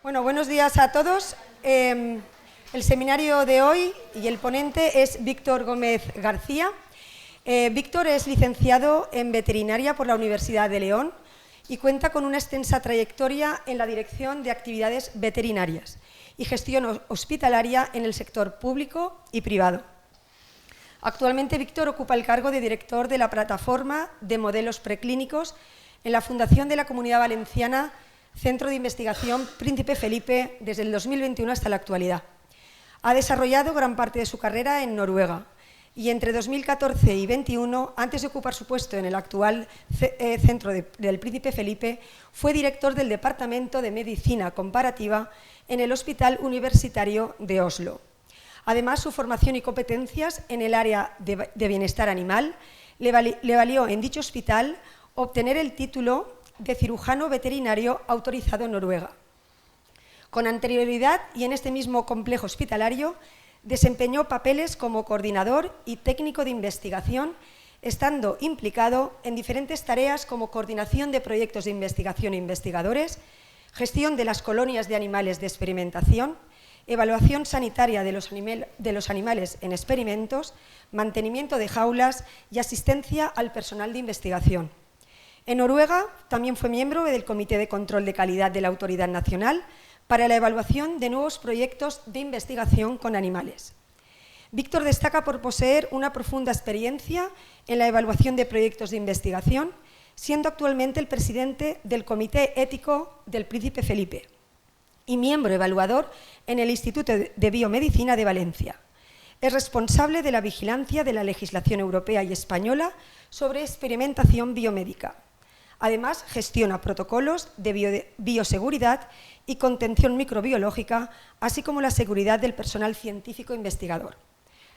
Bueno, buenos días a todos. El seminario de hoy y el ponente es Víctor Gómez García. Víctor es licenciado en veterinaria por la Universidad de León y cuenta con una extensa trayectoria en la dirección de actividades veterinarias y gestión hospitalaria en el sector público y privado. Actualmente Víctor ocupa el cargo de director de la plataforma de modelos preclínicos en la Fundación de la Comunidad Valenciana Centro de Investigación Príncipe Felipe desde el 2021 hasta la actualidad. Ha desarrollado gran parte de su carrera en Noruega y entre 2014 y 2021, antes de ocupar su puesto en el actual Centro del Príncipe Felipe, fue director del Departamento de Medicina Comparativa en el Hospital Universitario de Oslo. Además, su formación y competencias en el área de bienestar animal le valió en dicho hospital obtener el título de cirujano veterinario autorizado en Noruega. Con anterioridad y en este mismo complejo hospitalario, desempeñó papeles como coordinador y técnico de investigación, estando implicado en diferentes tareas como coordinación de proyectos de investigación e investigadores, gestión de las colonias de animales de experimentación, evaluación sanitaria de los animales en experimentos, mantenimiento de jaulas y asistencia al personal de investigación. En Noruega también fue miembro del Comité de Control de Calidad de la Autoridad Nacional para la evaluación de nuevos proyectos de investigación con animales. Víctor destaca por poseer una profunda experiencia en la evaluación de proyectos de investigación, siendo actualmente el presidente del Comité Ético del Príncipe Felipe y miembro evaluador en el Instituto de Biomedicina de Valencia. Es responsable de la vigilancia de la legislación europea y española sobre experimentación biomédica. Además, gestiona protocolos de bioseguridad y contención microbiológica, así como la seguridad del personal científico investigador.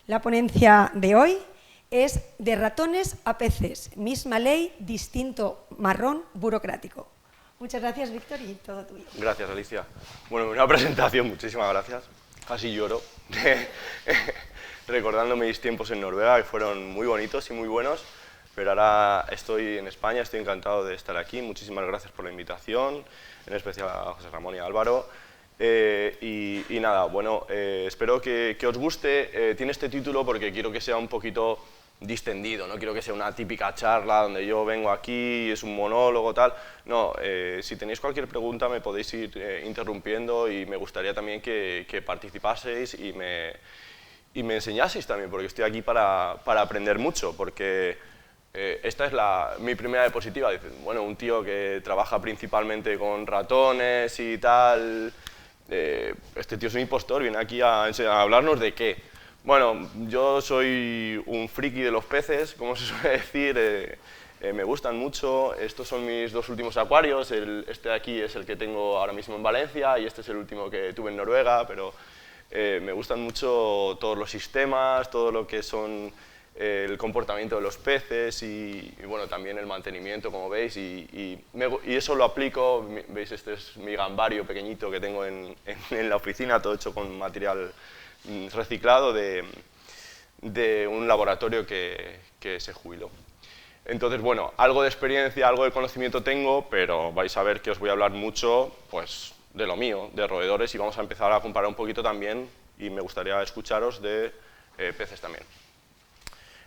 La ponencia de hoy es de ratones a peces, misma ley, distinto marrón burocrático. Muchas gracias, Víctor, y todo tuyo. Gracias, Alicia. Bueno, una presentación, muchísimas gracias. Casi lloro, recordando mis tiempos en Noruega, que fueron muy bonitos y muy buenos. Pero ahora estoy en España, estoy encantado de estar aquí. Muchísimas gracias por la invitación, en especial a José Ramón y a Álvaro. Y nada, bueno, espero que os guste. Tiene este título porque quiero que sea un poquito distendido, no quiero que sea una típica charla donde yo vengo aquí, es un monólogo, tal. No, si tenéis cualquier pregunta me podéis ir interrumpiendo y me gustaría también que participaseis y me enseñaseis también, porque estoy aquí para aprender mucho, porque esta es mi primera diapositiva. Bueno, un tío que trabaja principalmente con ratones y tal, este tío es un impostor, viene aquí a hablarnos de qué. Bueno, yo soy un friki de los peces, como se suele decir, me gustan mucho. Estos son mis dos últimos acuarios, este de aquí es el que tengo ahora mismo en Valencia y este es el último que tuve en Noruega, pero me gustan mucho todos los sistemas, todo lo que son el comportamiento de los peces y bueno, también el mantenimiento, como veis, y eso lo aplico. Veis, este es mi gambario pequeñito que tengo en la oficina, todo hecho con material reciclado de un laboratorio que se jubiló. Entonces, bueno, algo de experiencia, algo de conocimiento tengo, pero vais a ver que os voy a hablar mucho pues, de lo mío, de roedores, y vamos a empezar a comparar un poquito también, y me gustaría escucharos de peces también.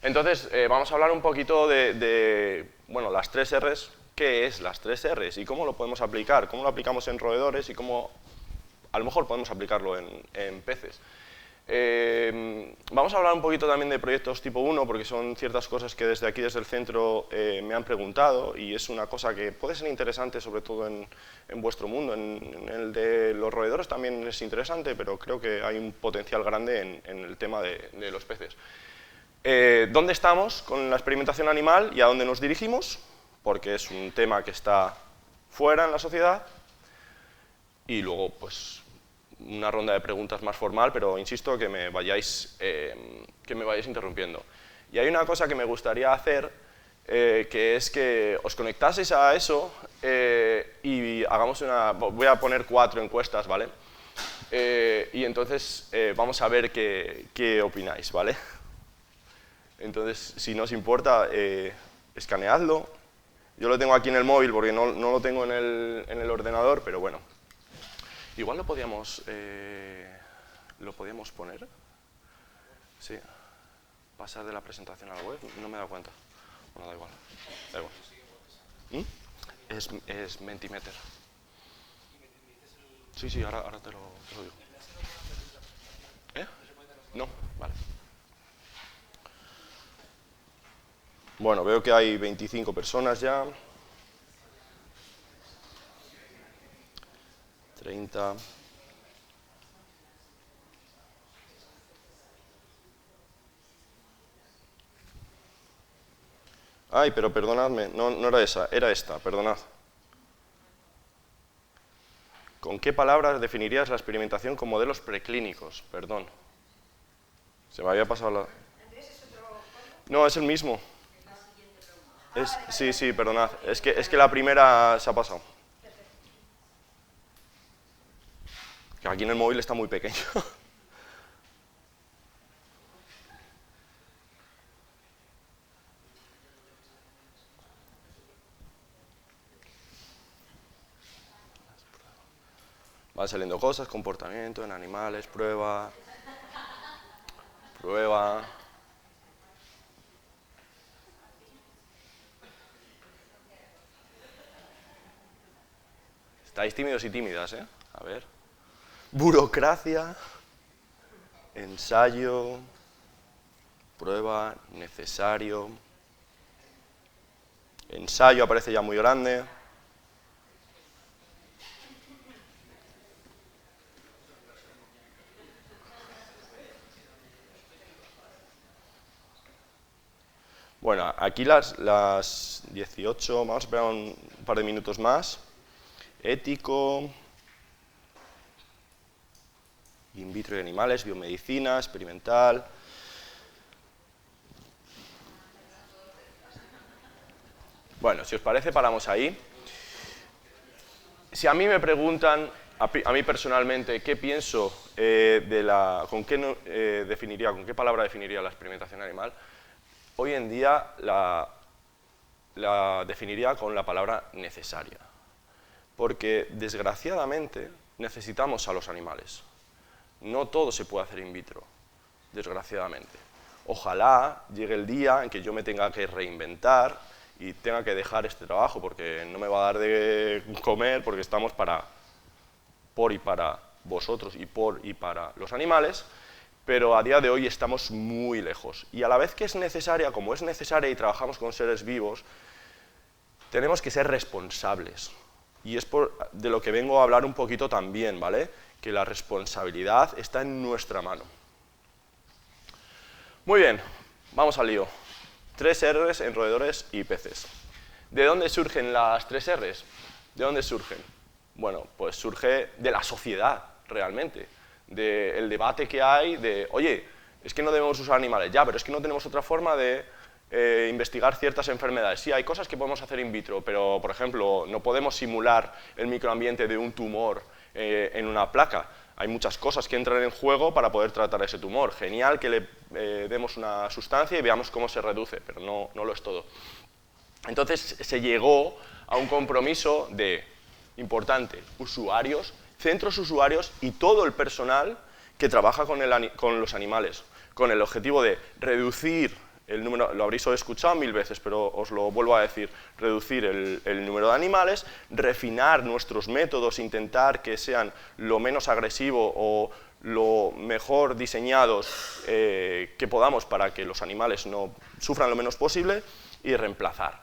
Entonces, vamos a hablar un poquito de bueno, las 3 R's. ¿Qué es las 3 R's y cómo lo podemos aplicar? ¿Cómo lo aplicamos en roedores y cómo a lo mejor podemos aplicarlo en peces? Vamos a hablar un poquito también de proyectos tipo 1, porque son ciertas cosas que desde aquí, desde el centro, me han preguntado, y es una cosa que puede ser interesante, sobre todo en vuestro mundo. En el de los roedores también es interesante, pero creo que hay un potencial grande en el tema de los peces. ¿Dónde estamos con la experimentación animal y a dónde nos dirigimos? Porque es un tema que está fuera en la sociedad. Y luego, pues, una ronda de preguntas más formal, pero insisto que me vayáis interrumpiendo. Y hay una cosa que me gustaría hacer, que es que os conectaseis a eso y hagamos voy a poner 4 encuestas, ¿vale? Y entonces vamos a ver qué opináis, ¿vale? Entonces, si no os importa, escaneadlo. Yo lo tengo aquí en el móvil porque no lo tengo en el ordenador, pero bueno. Igual lo podíamos poner. Sí. Pasar de la presentación a la web, no me he dado cuenta. Bueno, da igual. Da igual. Es Mentimeter. Sí, ahora te lo digo. ¿Eh? No, vale. Bueno, veo que hay 25 personas ya. 30. Ay, pero perdonadme, no era esa, era esta, perdonad. ¿Con qué palabras definirías la experimentación con modelos preclínicos? Perdón. Se me había pasado la... No, es el mismo. Sí, perdonad. Es que la primera se ha pasado. Que aquí en el móvil está muy pequeño. Van saliendo cosas, comportamiento en animales, prueba. Estáis tímidos y tímidas, ¿eh? A ver. Burocracia, ensayo, prueba, necesario. Ensayo aparece ya muy grande. Bueno, aquí las 18, vamos a esperar un par de minutos más. Ético, in vitro y animales, biomedicina, experimental. Bueno, si os parece, paramos ahí. Si a mí me preguntan, a mí personalmente, qué pienso con qué palabra definiría la experimentación animal, hoy en día la definiría con la palabra necesaria. Porque, desgraciadamente, necesitamos a los animales. No todo se puede hacer in vitro, desgraciadamente. Ojalá llegue el día en que yo me tenga que reinventar y tenga que dejar este trabajo, porque no me va a dar de comer, porque estamos por y para vosotros y por y para los animales, pero a día de hoy estamos muy lejos. Y a la vez que es necesaria, como es necesaria y trabajamos con seres vivos, tenemos que ser responsables. Y es de lo que vengo a hablar un poquito también, ¿vale? Que la responsabilidad está en nuestra mano. Muy bien, vamos al lío. 3 R's en roedores y peces. ¿De dónde surgen las 3 R's? ¿De dónde surgen? Bueno, pues surge de la sociedad, realmente. Del debate que hay de, oye, es que no debemos usar animales, ya, pero es que no tenemos otra forma de investigar ciertas enfermedades. Sí, hay cosas que podemos hacer in vitro, pero, por ejemplo, no podemos simular el microambiente de un tumor en una placa. Hay muchas cosas que entran en juego para poder tratar ese tumor. Genial que le demos una sustancia y veamos cómo se reduce, pero no lo es todo. Entonces se llegó a un compromiso importante, usuarios, centros usuarios y todo el personal que trabaja con los animales, con el objetivo de reducir el número, lo habréis escuchado 1000 veces, pero os lo vuelvo a decir, reducir el número de animales, refinar nuestros métodos, intentar que sean lo menos agresivos o lo mejor diseñados que podamos para que los animales no sufran lo menos posible, y reemplazar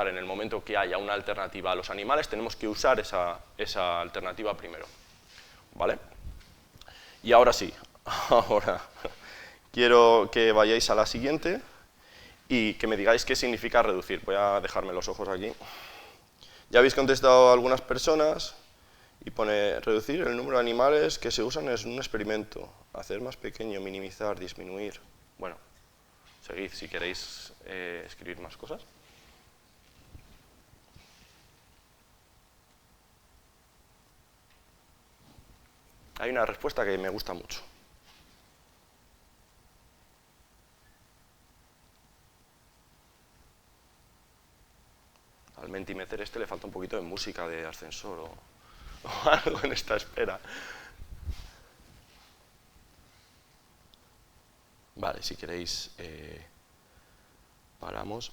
en el momento que haya una alternativa a los animales, tenemos que usar esa alternativa primero, ¿vale? Y ahora sí, quiero que vayáis a la siguiente y que me digáis qué significa reducir. Voy a dejarme los ojos aquí. Ya habéis contestado a algunas personas y pone reducir el número de animales que se usan en un experimento, hacer más pequeño, minimizar, disminuir. Bueno, seguid si queréis escribir más cosas. Hay una respuesta que me gusta mucho. Al Mentimeter le falta un poquito de música de ascensor o o algo en esta espera. Vale, si queréis, paramos.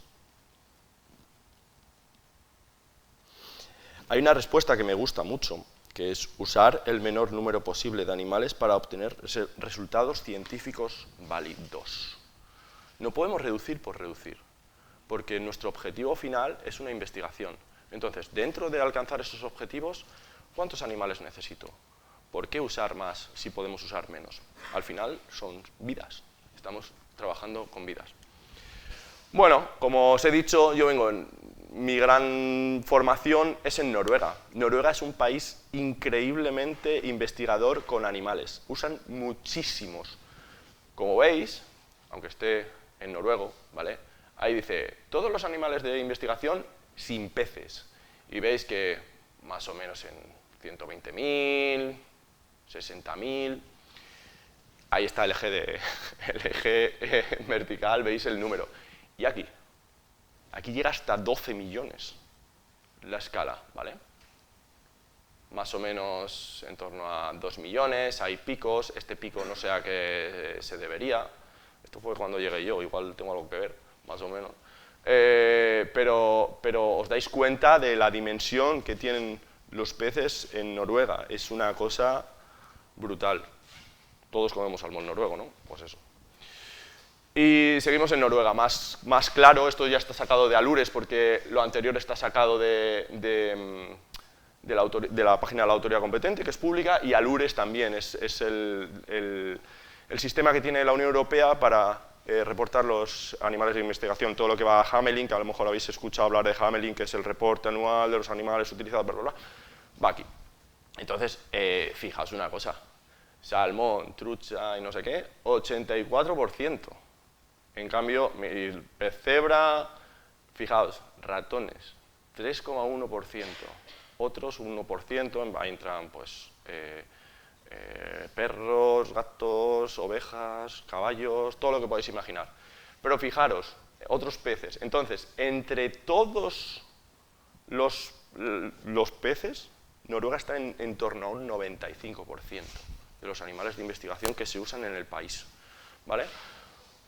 Hay una respuesta que me gusta mucho, que es usar el menor número posible de animales para obtener resultados científicos válidos. No podemos reducir por reducir, porque nuestro objetivo final es una investigación. Entonces, dentro de alcanzar esos objetivos, ¿cuántos animales necesito? ¿Por qué usar más si podemos usar menos? Al final son vidas, estamos trabajando con vidas. Bueno, como os he dicho, mi gran formación es en Noruega. Noruega es un país increíblemente investigador con animales. Usan muchísimos. Como veis, aunque esté en noruego, ¿vale? Ahí dice, todos los animales de investigación sin peces. Y veis que más o menos en 120.000, 60.000... Ahí está el eje vertical, veis el número. Y aquí llega hasta 12 millones la escala, ¿vale? Más o menos en torno a 2 millones, hay picos, este pico no sé a qué se debería. Esto fue cuando llegué yo, igual tengo algo que ver, más o menos. Pero os dais cuenta de la dimensión que tienen los peces en Noruega. Es una cosa brutal. Todos comemos salmón noruego, ¿no? Pues eso. Y seguimos en Noruega. Más claro, esto ya está sacado de Alures, porque lo anterior está sacado de la página de la autoridad competente, que es pública, y Alures también es el sistema que tiene la Unión Europea para reportar los animales de investigación, todo lo que va a Hamelin, que a lo mejor habéis escuchado hablar de Hamelin, que es el reporte anual de los animales utilizados, bla, bla, bla, va aquí. Entonces, fijaos una cosa, salmón, trucha y no sé qué, 84%. En cambio, el pez cebra, fijaos, ratones, 3,1%, otros 1%, ahí entran pues perros, gatos, ovejas, caballos, todo lo que podéis imaginar. Pero fijaros, otros peces. Entonces, entre todos los peces, Noruega está en torno a un 95% de los animales de investigación que se usan en el país, ¿vale?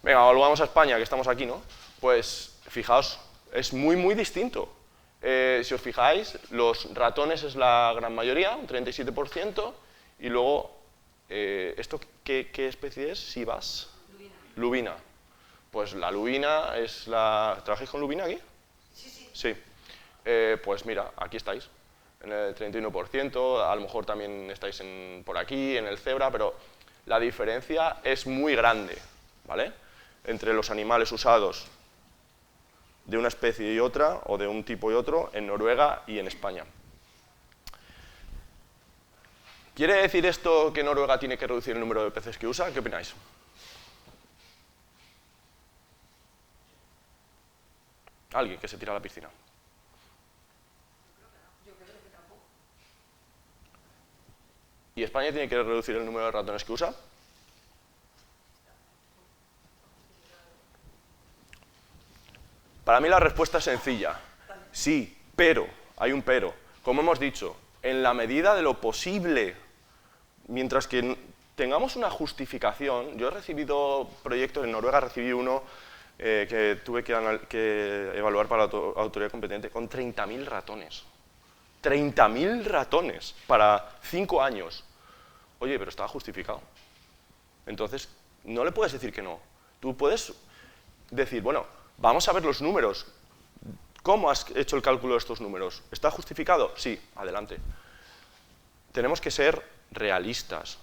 Venga, volvamos a España, que estamos aquí, ¿no? Pues, fijaos, es muy distinto. Si os fijáis, los ratones es la gran mayoría, un 37%, y luego, ¿esto qué especie es? ¿Sibas? Lubina. Lubina. Pues la lubina es la... ¿Trabajáis con lubina aquí? Sí. Sí. Pues mira, aquí estáis, en el 31%, a lo mejor también estáis por aquí, en el cebra, pero la diferencia es muy grande, ¿vale? Entre los animales usados de una especie y otra, o de un tipo y otro, en Noruega y en España. ¿Quiere decir esto que Noruega tiene que reducir el número de peces que usa? ¿Qué opináis? Alguien que se tira a la piscina. ¿Y España tiene que reducir el número de ratones que usa? Para mí la respuesta es sencilla. Sí, pero, hay un pero. Como hemos dicho, en la medida de lo posible, mientras que tengamos una justificación, yo he recibido proyectos, en Noruega recibí uno que tuve que evaluar para la autoridad competente con 30.000 ratones. 30.000 ratones para 5 años. Oye, pero estaba justificado. Entonces, no le puedes decir que no. Tú puedes decir, bueno, vamos a ver los números. ¿Cómo has hecho el cálculo de estos números? ¿Está justificado? Sí, adelante. Tenemos que ser realistas.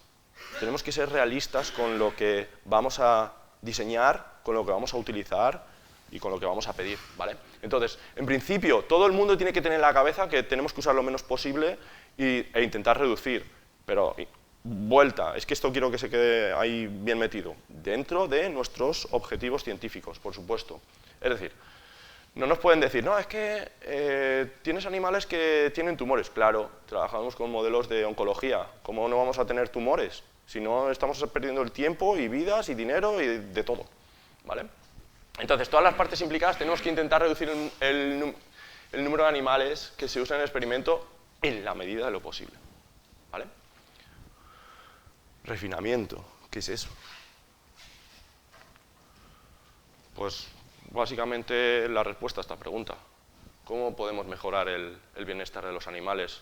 Tenemos que ser realistas con lo que vamos a diseñar, con lo que vamos a utilizar y con lo que vamos a pedir, ¿vale? Entonces, en principio, todo el mundo tiene que tener en la cabeza que tenemos que usar lo menos posible e intentar reducir, pero vuelta, es que esto quiero que se quede ahí bien metido, dentro de nuestros objetivos científicos, por supuesto. Es decir, no nos pueden decir, no, es que tienes animales que tienen tumores. Claro, trabajamos con modelos de oncología, ¿cómo no vamos a tener tumores? Si no, estamos perdiendo el tiempo y vidas y dinero y de todo, ¿vale? Entonces, todas las partes implicadas tenemos que intentar reducir el número de animales que se usan en el experimento en la medida de lo posible. ¿vale? Refinamiento, ¿qué es eso? Pues básicamente la respuesta a esta pregunta. ¿Cómo podemos mejorar el bienestar de los animales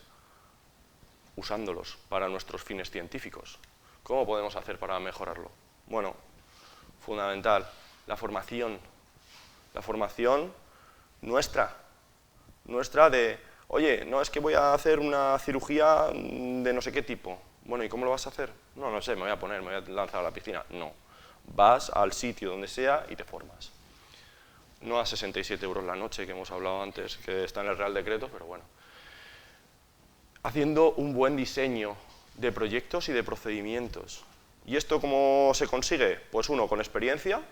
usándolos para nuestros fines científicos? ¿Cómo podemos hacer para mejorarlo? Bueno, fundamental, la formación nuestra de, oye, no, es que voy a hacer una cirugía de no sé qué tipo. Bueno, ¿y cómo lo vas a hacer? No, no sé, me voy a lanzar a la piscina. No, vas al sitio donde sea y te formas. No a 67 € la noche, que hemos hablado antes, que está en el Real Decreto, pero bueno. Haciendo un buen diseño de proyectos y de procedimientos. ¿Y esto cómo se consigue? Pues uno, con experiencia,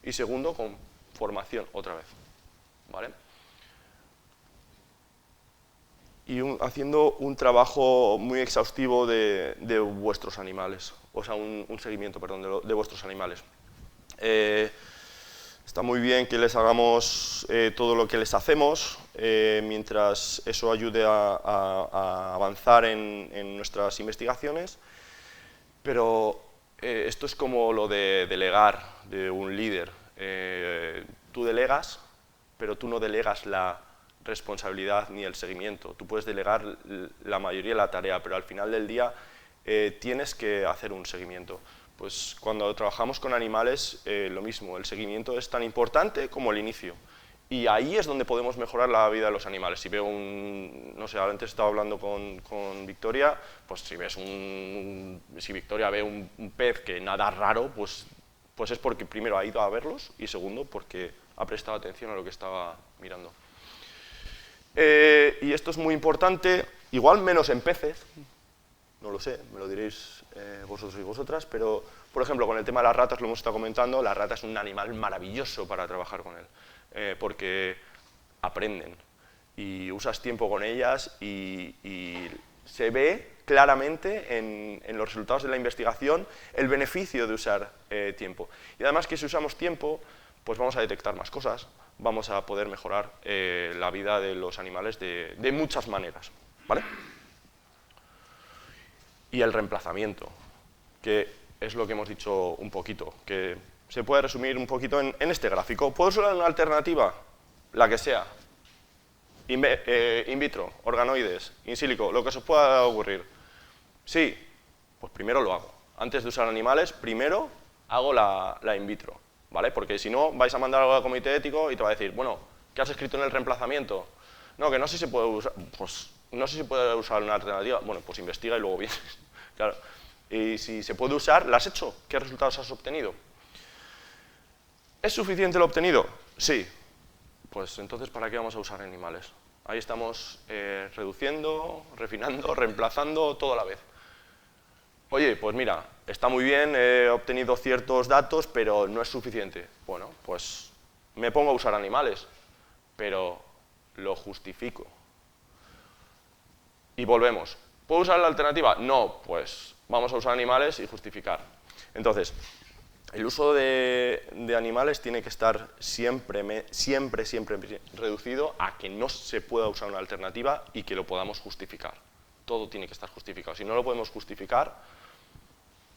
y segundo, con formación, otra vez, ¿vale? Y haciendo un trabajo muy exhaustivo de vuestros animales, o sea, un seguimiento, perdón, de vuestros animales. Está muy bien que les hagamos todo lo que les hacemos, mientras eso ayude a avanzar en nuestras investigaciones, pero esto es como lo de delegar de un líder. Tú delegas, pero tú no delegas la responsabilidad ni el seguimiento. Tú puedes delegar la mayoría de la tarea, pero al final del día tienes que hacer un seguimiento. Pues cuando trabajamos con animales, lo mismo, el seguimiento es tan importante como el inicio. Y ahí es donde podemos mejorar la vida de los animales. Si veo no sé, antes estaba hablando con Victoria, pues si Victoria ve un pez que nada raro, pues es porque primero ha ido a verlos y segundo porque ha prestado atención a lo que estaba mirando. Y esto es muy importante, igual menos en peces, no lo sé, me lo diréis vosotros y vosotras, pero por ejemplo con el tema de las ratas lo hemos estado comentando, la rata es un animal maravilloso para trabajar con él, porque aprenden y usas tiempo con ellas y se ve claramente en los resultados de la investigación el beneficio de usar tiempo. Y además que si usamos tiempo, pues vamos a detectar más cosas, vamos a poder mejorar la vida de los animales de muchas maneras, ¿vale? Y el reemplazamiento, que es lo que hemos dicho un poquito, que se puede resumir un poquito en este gráfico. ¿Puedo usar una alternativa? La que sea. In vitro, organoides, in silico, lo que se os pueda ocurrir. Sí, pues primero lo hago. Antes de usar animales, primero hago la in vitro, ¿vale? Porque si no, vais a mandar algo al comité ético y te va a decir, bueno, ¿qué has escrito en el reemplazamiento? No, que no sé si se puede usar, pues no sé si puede usar una alternativa. Bueno, pues investiga y luego vienes. Claro. Y si se puede usar, ¿la has hecho? ¿Qué resultados has obtenido? ¿Es suficiente lo obtenido? Sí. Pues entonces, ¿para qué vamos a usar animales? Ahí estamos reduciendo, refinando, reemplazando, todo a la vez. Oye, pues mira, está muy bien, he obtenido ciertos datos, pero no es suficiente. Bueno, pues me pongo a usar animales, pero lo justifico. Y volvemos. ¿Puedo usar la alternativa? No, pues vamos a usar animales y justificar. Entonces, el uso de animales tiene que estar siempre reducido a que no se pueda usar una alternativa y que lo podamos justificar. Todo tiene que estar justificado. Si no lo podemos justificar,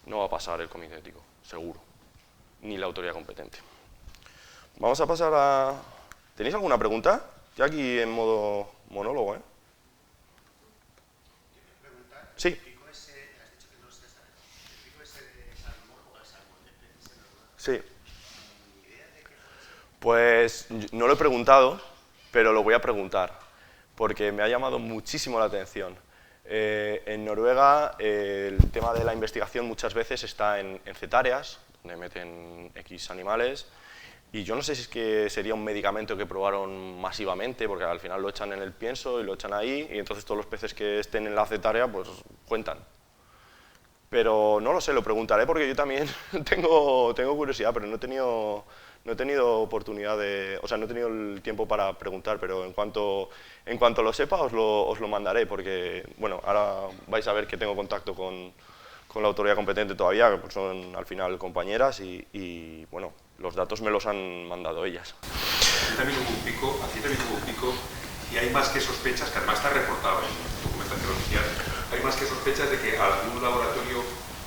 no va a pasar el comité ético, seguro, ni la autoridad competente. Vamos a pasar a... ¿Tenéis alguna pregunta? Ya aquí en modo monólogo, ¿eh? Sí. Sí. Pues no lo he preguntado, pero lo voy a preguntar, porque me ha llamado muchísimo la atención. En Noruega el tema de la investigación muchas veces está en cetáreas, donde meten X animales, y yo no sé si es que sería un medicamento que probaron masivamente, porque al final lo echan en el pienso y lo echan ahí, y entonces todos los peces que estén en la cetárea pues cuentan. Pero no lo sé, lo preguntaré porque yo también tengo curiosidad, pero no he tenido oportunidad de... O sea, no he tenido el tiempo para preguntar, pero en cuanto lo sepa os lo mandaré, porque, bueno, ahora vais a ver que tengo contacto con la autoridad competente todavía, que son al final compañeras y, bueno, los datos me los han mandado ellas. Aquí también hubo un pico, y hay más que sospechas, que además está reportado en documentación oficial. Hay más que sospechas de que algún laboratorio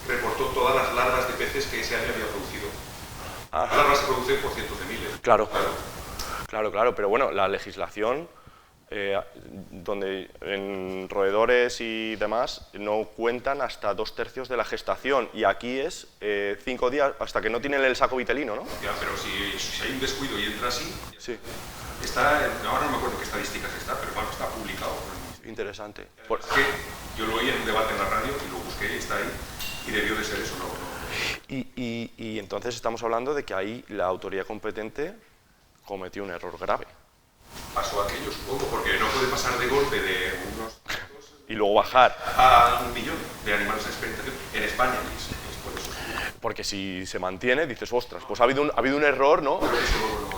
reportó todas las larvas de peces que ese año había producido. Las larvas se producen por cientos de miles. Claro, pero bueno, la legislación, donde en roedores y demás no cuentan hasta 2/3 de la gestación, y aquí es 5 días hasta que no tienen el saco vitelino, ¿no? Ya, pero si hay un descuido y entra así, sí. Ahora no me acuerdo qué estadísticas está, pero bueno, está publicado. Interesante. Es que yo lo oí en un debate en la radio y lo busqué y está ahí, y debió de ser eso, ¿no? Y entonces estamos hablando de que ahí la autoridad competente cometió un error grave. Pasó aquello, supongo, porque no puede pasar de golpe de unos... y luego bajar a 1 millón de animales en experimentación en España, y es por eso. Porque si se mantiene, dices, ostras, pues ha habido un error, ¿no?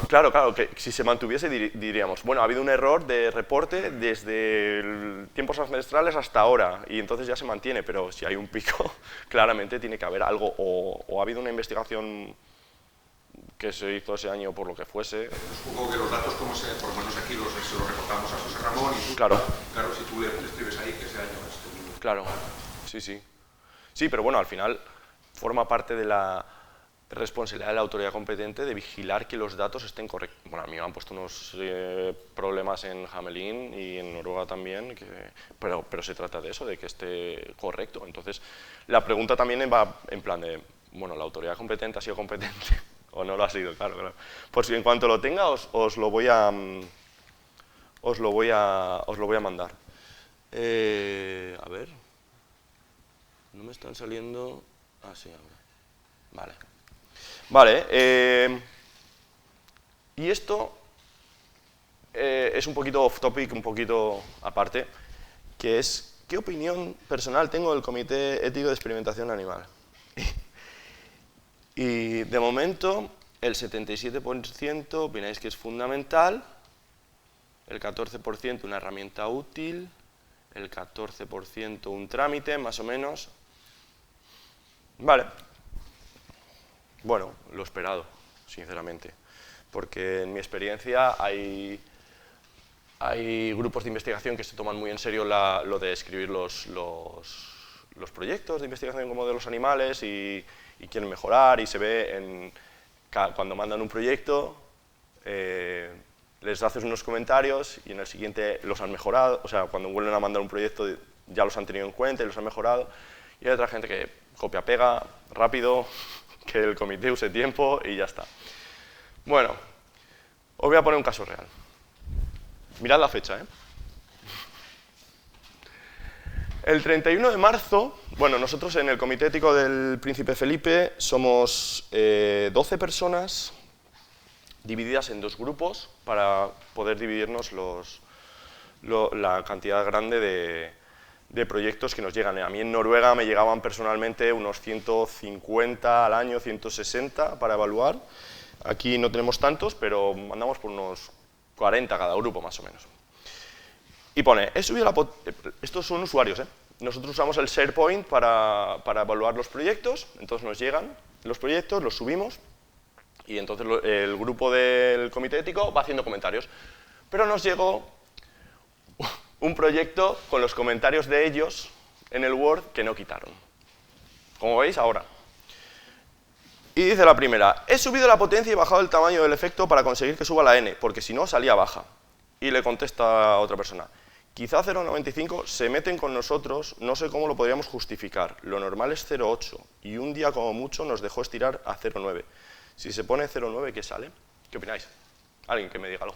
Claro, que si se mantuviese diríamos, bueno, ha habido un error de reporte desde tiempos ancestrales hasta ahora, y entonces ya se mantiene, pero si hay un pico, claramente tiene que haber algo, o ha habido una investigación que se hizo ese año por lo que fuese. Supongo que los datos, por lo menos aquí se los reportamos a José Ramón, y tú, claro, si tú le escribes ahí que ese año es... Claro, sí. Sí, pero bueno, al final forma parte de la responsabilidad de la autoridad competente de vigilar que los datos estén correctos. Bueno, a mí me han puesto unos problemas en Hamelin y en Noruega también, pero se trata de eso, de que esté correcto. Entonces, la pregunta también va en plan de, bueno, ¿la autoridad competente ha sido competente o no lo ha sido? Claro. Pues en cuanto lo tenga os lo voy a mandar. A ver, no me están saliendo... Ah, sí, ahora. Vale, y esto es un poquito off topic, un poquito aparte, que es ¿qué opinión personal tengo del Comité Ético de Experimentación Animal? Y de momento el 77% opináis que es fundamental, el 14% una herramienta útil, el 14% un trámite, más o menos. Vale. Bueno, lo esperado, sinceramente, porque en mi experiencia hay grupos de investigación que se toman muy en serio lo de escribir los proyectos de investigación como de los animales y quieren mejorar, y se ve cuando mandan un proyecto, les haces unos comentarios y en el siguiente los han mejorado, o sea, cuando vuelven a mandar un proyecto ya los han tenido en cuenta y los han mejorado, y hay otra gente que copia-pega rápido, que el comité use tiempo y ya está. Bueno, os voy a poner un caso real. Mirad la fecha, ¿eh? El 31 de marzo, bueno, nosotros en el Comité Ético del Príncipe Felipe somos 12 personas divididas en 2 grupos para poder dividirnos la cantidad grande de proyectos que nos llegan. A mí en Noruega me llegaban personalmente unos 150 al año, 160 para evaluar. Aquí no tenemos tantos, pero andamos por unos 40 cada grupo, más o menos. Y pone, estos son usuarios, ¿eh? Nosotros usamos el SharePoint para evaluar los proyectos, entonces nos llegan los proyectos, los subimos, y entonces el grupo del comité ético va haciendo comentarios. Pero nos llegó un proyecto con los comentarios de ellos en el Word que no quitaron. Como veis ahora. Y dice la primera, he subido la potencia y bajado el tamaño del efecto para conseguir que suba la N, porque si no salía baja. Y le contesta a otra persona, quizá 0,95 se meten con nosotros, no sé cómo lo podríamos justificar. Lo normal es 0,8 y un día como mucho nos dejó estirar a 0,9. Si se pone 0,9, ¿qué sale? ¿Qué opináis? Alguien que me diga algo.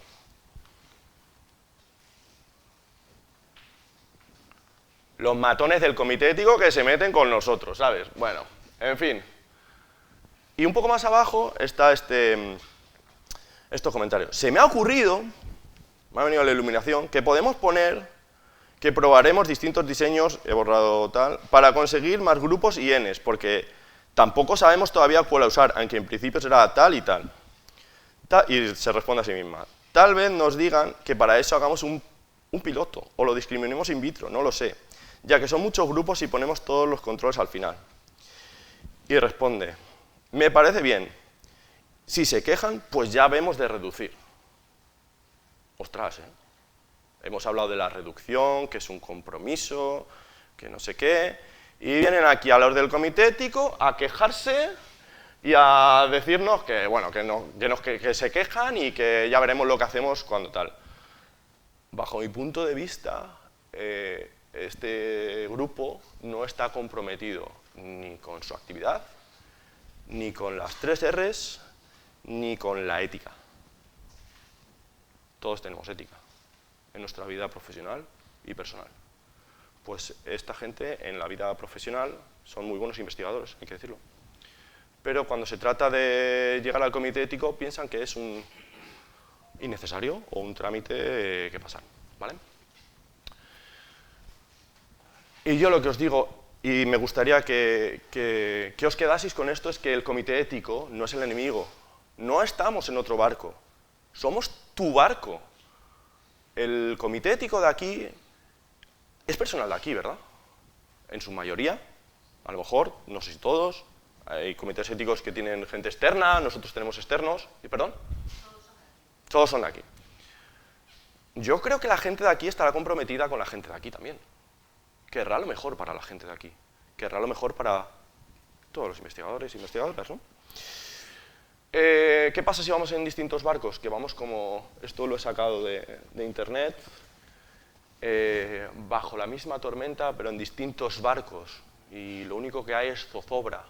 Los matones del comité ético que se meten con nosotros, ¿sabes? Bueno, en fin. Y un poco más abajo está estos comentarios. Se me ha ocurrido, me ha venido la iluminación, que podemos poner, que probaremos distintos diseños, he borrado tal, para conseguir más grupos y Ns, porque tampoco sabemos todavía cuál usar, aunque en principio será tal y tal. Y se responde a sí misma. Tal vez nos digan que para eso hagamos un piloto, o lo discriminemos in vitro, no lo sé, ya que son muchos grupos y ponemos todos los controles al final. Y responde, me parece bien, si se quejan, pues ya vemos de reducir. Ostras, ¿eh? Hemos hablado de la reducción, que es un compromiso, que no sé qué, y vienen aquí a los del comité ético a quejarse y a decirnos que, bueno, que se quejan y que ya veremos lo que hacemos cuando tal. Bajo mi punto de vista, este grupo no está comprometido ni con su actividad, ni con las 3 Rs, ni con la ética. Todos tenemos ética en nuestra vida profesional y personal. Pues esta gente en la vida profesional son muy buenos investigadores, hay que decirlo. Pero cuando se trata de llegar al comité ético piensan que es un innecesario o un trámite que pasar, ¿vale? Y yo lo que os digo, y me gustaría que os quedaseis con esto, es que el comité ético no es el enemigo. No estamos en otro barco, somos tu barco. El comité ético de aquí es personal de aquí, ¿verdad? En su mayoría, a lo mejor, no sé si todos, hay comités éticos que tienen gente externa, nosotros tenemos externos, ¿y perdón? Todos son de aquí. Yo creo que la gente de aquí estará comprometida con la gente de aquí también. Querrá lo mejor para la gente de aquí, querrá lo mejor para todos los investigadores e investigadoras, ¿no? ¿Qué pasa si vamos en distintos barcos? Que vamos como, esto lo he sacado de internet, bajo la misma tormenta, pero en distintos barcos, y lo único que hay es zozobra,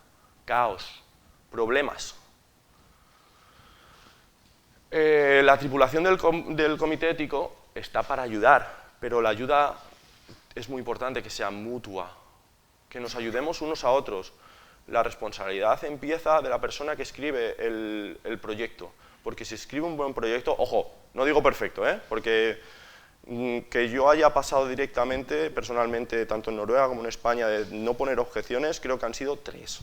caos, problemas. La tripulación del comité ético está para ayudar, pero la ayuda es muy importante que sea mutua, que nos ayudemos unos a otros. La responsabilidad empieza de la persona que escribe el proyecto, porque si escribe un buen proyecto, ojo, no digo perfecto, porque que yo haya pasado directamente, personalmente, tanto en Noruega como en España, de no poner objeciones, creo que han sido 3.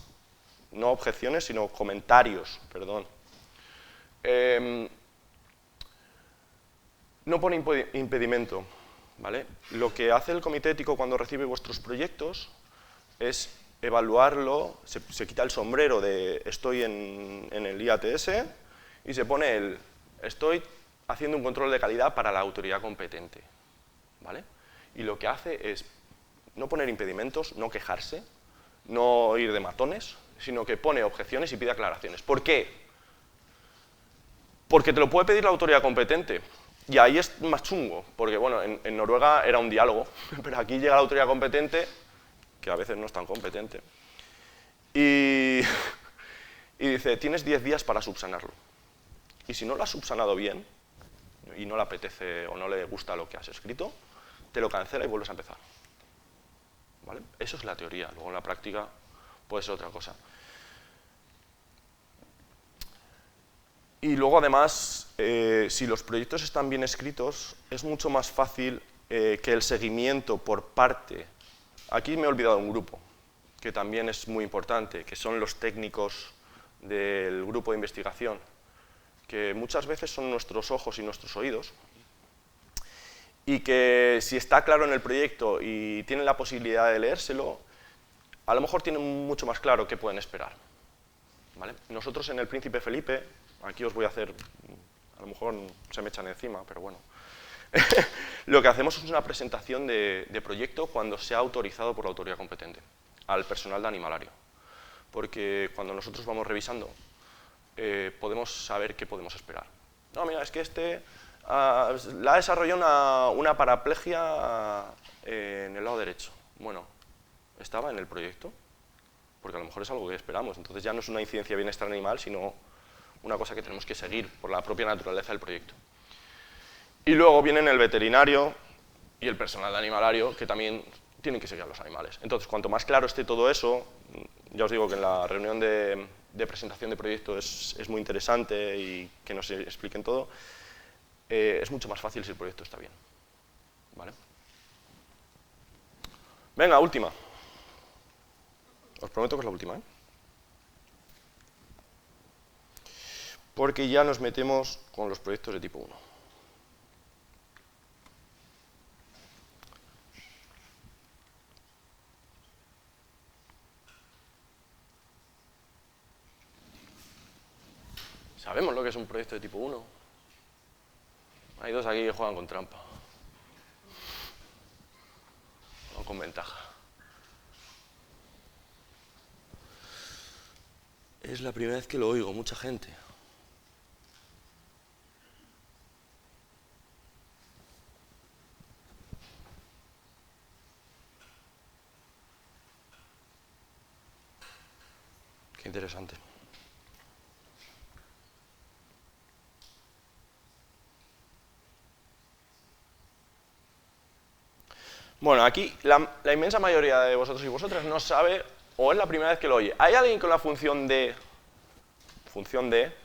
No objeciones, sino comentarios, perdón. No pone impedimento, ¿vale? Lo que hace el comité ético cuando recibe vuestros proyectos es evaluarlo, se quita el sombrero de estoy en el IATS y se pone el estoy haciendo un control de calidad para la autoridad competente, ¿vale? Y lo que hace es no poner impedimentos, no quejarse, no ir de matones, sino que pone objeciones y pide aclaraciones. ¿Por qué? Porque te lo puede pedir la autoridad competente. Y ahí es más chungo, porque bueno, en Noruega era un diálogo, pero aquí llega la autoridad competente, que a veces no es tan competente, y dice, tienes 10 días para subsanarlo. Y si no lo has subsanado bien, y no le apetece o no le gusta lo que has escrito, te lo cancela y vuelves a empezar. ¿Vale? Eso es la teoría, luego en la práctica puede ser otra cosa. Y luego además, si los proyectos están bien escritos, es mucho más fácil que el seguimiento por parte. Aquí me he olvidado de un grupo, que también es muy importante, que son los técnicos del grupo de investigación, que muchas veces son nuestros ojos y nuestros oídos, y que si está claro en el proyecto y tienen la posibilidad de leérselo, a lo mejor tienen mucho más claro qué pueden esperar. ¿Vale? Nosotros en el Príncipe Felipe, aquí os voy a hacer, a lo mejor se me echan encima, pero bueno, lo que hacemos es una presentación de proyecto cuando se ha autorizado por la autoridad competente al personal de Animalario, porque cuando nosotros vamos revisando podemos saber qué podemos esperar. No, mira, es que la ha desarrollado una paraplegia en el lado derecho. Bueno, ¿estaba en el proyecto? Porque a lo mejor es algo que esperamos, entonces ya no es una incidencia de bienestar animal, sino una cosa que tenemos que seguir por la propia naturaleza del proyecto. Y luego vienen el veterinario y el personal de Animalario, que también tienen que seguir a los animales. Entonces, cuanto más claro esté todo eso, ya os digo que en la reunión de presentación de proyecto es muy interesante y que nos expliquen todo, es mucho más fácil si el proyecto está bien. ¿Vale? Venga, última. Os prometo que es la última, ¿eh? Porque ya nos metemos con los proyectos de tipo 1. ¿Sabemos lo que es un proyecto de tipo 1? Hay dos aquí que juegan con trampa. O con ventaja. Es la primera vez que lo oigo, mucha gente. Qué interesante. Bueno, aquí la inmensa mayoría de vosotros y vosotras no sabe, o es la primera vez que lo oye. ¿Hay alguien con la función de,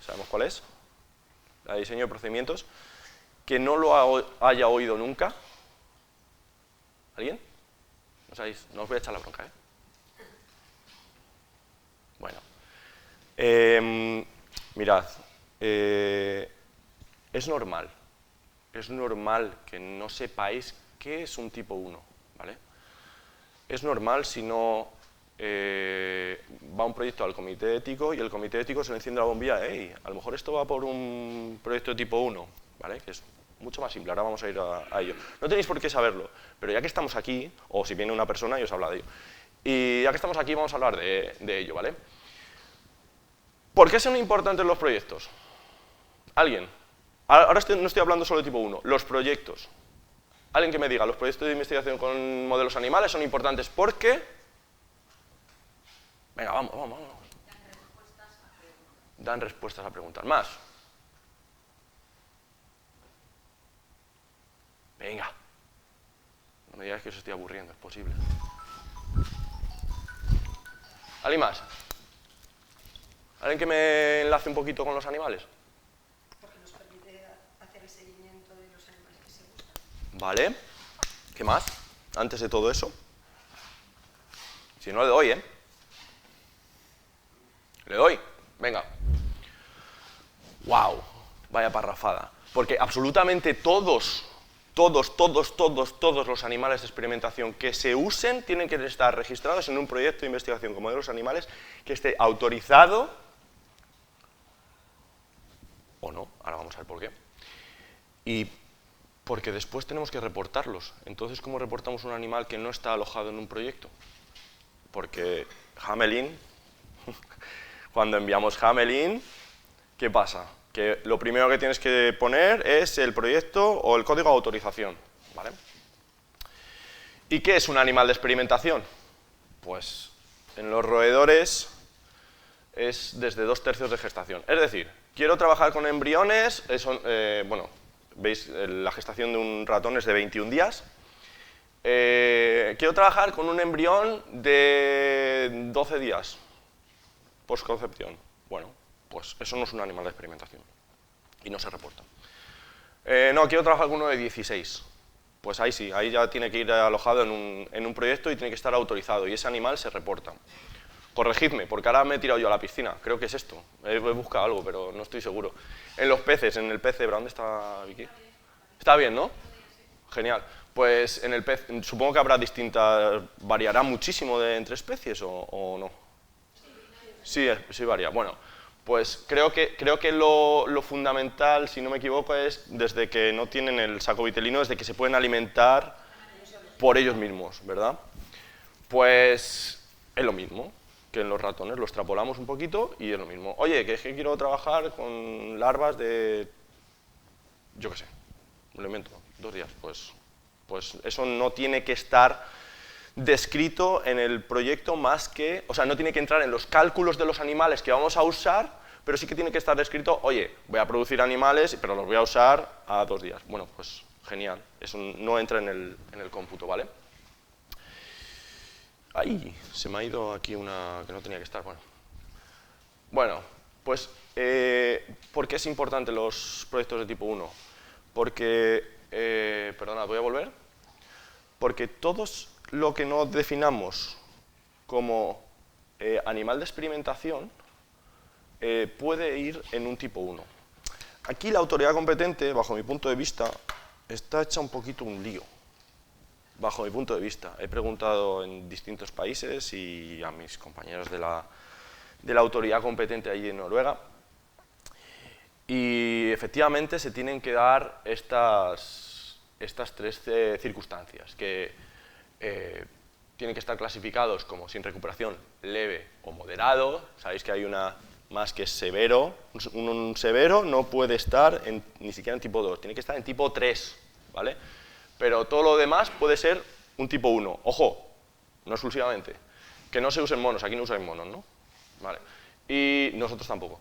sabemos cuál es, la de diseño de procedimientos, que no lo haya oído nunca? ¿Alguien? No sabéis, no os voy a echar la bronca, ¿eh? Bueno. Mirad, es normal que no sepáis qué es un tipo 1, ¿vale? Es normal si no va un proyecto al comité ético y el comité ético se le enciende la bombilla, hey, a lo mejor esto va por un proyecto de tipo 1, ¿vale? Que es mucho más simple, ahora vamos a ir a ello. No tenéis por qué saberlo, pero ya que estamos aquí, o si viene una persona y os habla de ello, y ya que estamos aquí vamos a hablar de ello, ¿vale? ¿Por qué son importantes los proyectos? ¿Alguien? Ahora no estoy hablando solo de tipo 1, los proyectos. Alguien que me diga, los proyectos de investigación con modelos animales son importantes porque... Venga, vamos. Dan respuestas a preguntas. Más. Venga. No me digáis que os estoy aburriendo, es posible. ¿Alguien más? ¿Alguien que me enlace un poquito con los animales? Porque nos permite hacer el seguimiento de los animales que se buscan. Vale. ¿Qué más? Antes de todo eso. Si no, le doy, ¿eh? Le doy. Venga. ¡Wow! Vaya parrafada. Porque absolutamente todos los animales de experimentación que se usen tienen que estar registrados en un proyecto de investigación con modelos animales que esté autorizado o no, ahora vamos a ver por qué. Y porque después tenemos que reportarlos. Entonces, ¿cómo reportamos un animal que no está alojado en un proyecto? Porque Hamelin, cuando enviamos Hamelin, ¿qué pasa? Que lo primero que tienes que poner es el proyecto o el código de autorización, ¿vale? ¿Y qué es un animal de experimentación? Pues en los roedores es desde 2/3 de gestación. Es decir, quiero trabajar con embriones, bueno, veis, la gestación de un ratón es de 21 días. Quiero trabajar con un embrión de 12 días, postconcepción. Bueno, pues eso no es un animal de experimentación y no se reporta. No, quiero trabajar con uno de 16. Pues ahí sí, ahí ya tiene que ir alojado en un proyecto y tiene que estar autorizado y ese animal se reporta. Corregidme, porque ahora me he tirado yo a la piscina, creo que es esto. He buscado algo, pero no estoy seguro. En los peces, en el pez cebra, ¿dónde está Vicky? Está bien, ¿no? Genial. Pues en el pez, supongo que habrá distintas, variará muchísimo entre especies o no. Sí, varía. Bueno, pues creo que lo fundamental, si no me equivoco, es desde que no tienen el saco vitelino, desde que se pueden alimentar por ellos mismos, ¿verdad? Pues es lo mismo que en los ratones, lo extrapolamos un poquito y es lo mismo. Oye, que es que quiero trabajar con larvas de, yo qué sé, un elemento, 2 días, pues eso no tiene que estar descrito en el proyecto más que, o sea, no tiene que entrar en los cálculos de los animales que vamos a usar, pero sí que tiene que estar descrito, oye, voy a producir animales, pero los voy a usar a 2 días. Bueno, pues genial, eso no entra en el cómputo, ¿vale? ¡Ay! Se me ha ido aquí una que no tenía que estar, Bueno, pues, ¿por qué es importante los proyectos de tipo 1? Porque, perdonad, voy a volver. Porque todos lo que no definamos como animal de experimentación puede ir en un tipo 1. Aquí la autoridad competente, bajo mi punto de vista, está hecha un poquito un lío. Bajo mi punto de vista. He preguntado en distintos países y a mis compañeros de la autoridad competente allí en Noruega. Y efectivamente se tienen que dar estas 3 circunstancias, que tienen que estar clasificados como sin recuperación leve o moderado. Sabéis que hay una más que severo. Un severo no puede estar ni siquiera en tipo 2, tiene que estar en tipo 3, ¿vale? Pero todo lo demás puede ser un tipo 1. Ojo, no exclusivamente. Que no se usen monos, aquí no usan monos, ¿no? Vale. Y nosotros tampoco.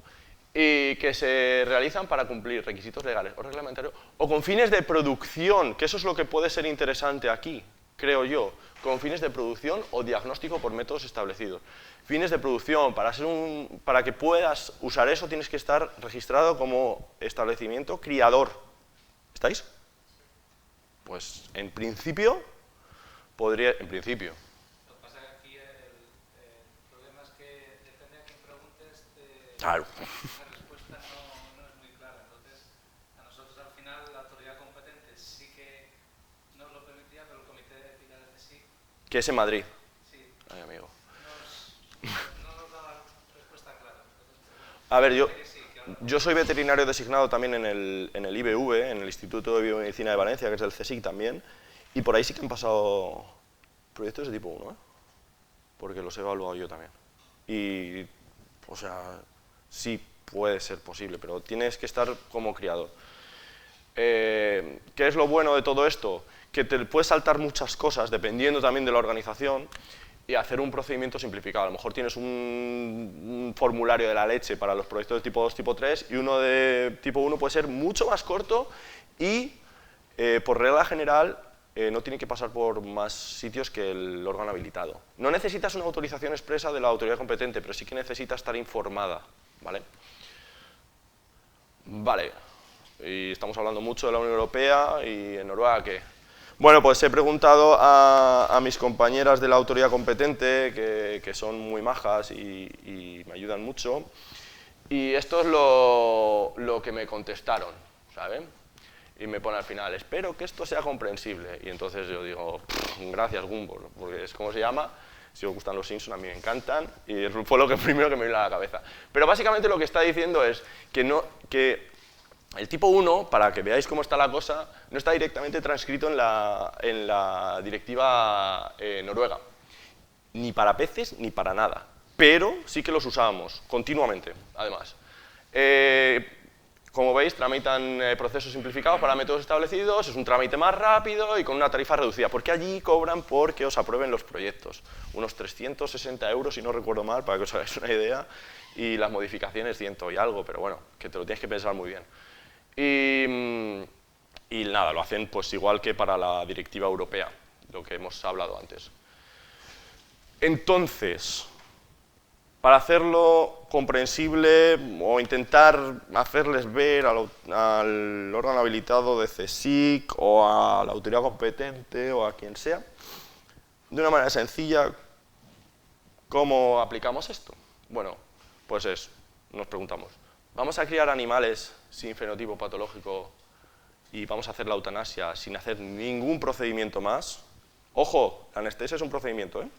Y que se realizan para cumplir requisitos legales o reglamentarios o con fines de producción, que eso es lo que puede ser interesante aquí, creo yo, con fines de producción o diagnóstico por métodos establecidos. Fines de producción, para que puedas usar eso tienes que estar registrado como establecimiento criador. ¿Estáis? Pues en principio, podría, en principio. Lo que pasa es que aquí el problema es que depende de quién preguntes, Claro. la respuesta no es muy clara. Entonces, a nosotros al final la autoridad competente sí que nos lo permitía, pero el comité de ética del CSIC... ¿Qué es en Madrid? Sí. Ay, amigo. No nos daba respuesta clara. Entonces, a ver, yo soy veterinario designado también en el IBV, en el Instituto de Biomedicina de Valencia, que es del CSIC también, y por ahí sí que han pasado proyectos de tipo 1, ¿eh? Porque los he evaluado yo también. Y, o sea, sí puede ser posible, pero tienes que estar como criador. ¿Qué es lo bueno de todo esto? Que te puedes saltar muchas cosas, dependiendo también de la organización, y hacer un procedimiento simplificado. A lo mejor tienes un formulario de la leche para los proyectos de tipo 2, tipo 3, y uno de tipo 1 puede ser mucho más corto y, por regla general, no tiene que pasar por más sitios que el órgano habilitado. No necesitas una autorización expresa de la autoridad competente, pero sí que necesitas estar informada, ¿vale? Vale, y estamos hablando mucho de la Unión Europea, y en Noruega, ¿qué? Bueno, pues he preguntado a mis compañeras de la autoridad competente, que son muy majas y me ayudan mucho, y esto es lo que me contestaron, ¿saben? Y me pone al final, espero que esto sea comprensible. Y entonces yo digo, gracias Gumball, porque es como se llama, si os gustan los Simpsons, a mí me encantan, y fue lo primero que me vino a la cabeza. Pero básicamente lo que está diciendo es que el tipo 1, para que veáis cómo está la cosa, no está directamente transcrito en la directiva noruega, ni para peces ni para nada, pero sí que los usábamos continuamente, además. Como veis, tramitan procesos simplificados para métodos establecidos, es un trámite más rápido y con una tarifa reducida, porque allí cobran porque os aprueben los proyectos. Unos 360 €, si no recuerdo mal, para que os hagáis una idea, y las modificaciones 100 y algo, pero bueno, que te lo tienes que pensar muy bien. Y nada, lo hacen pues igual que para la directiva europea, lo que hemos hablado antes. Entonces, para hacerlo comprensible o intentar hacerles ver al órgano habilitado de CSIC o a la autoridad competente o a quien sea, de una manera sencilla, ¿cómo aplicamos esto? Bueno, pues nos preguntamos, ¿vamos a criar animales sin fenotipo patológico y vamos a hacer la eutanasia sin hacer ningún procedimiento más? Ojo, la anestesia es un procedimiento, ¿eh?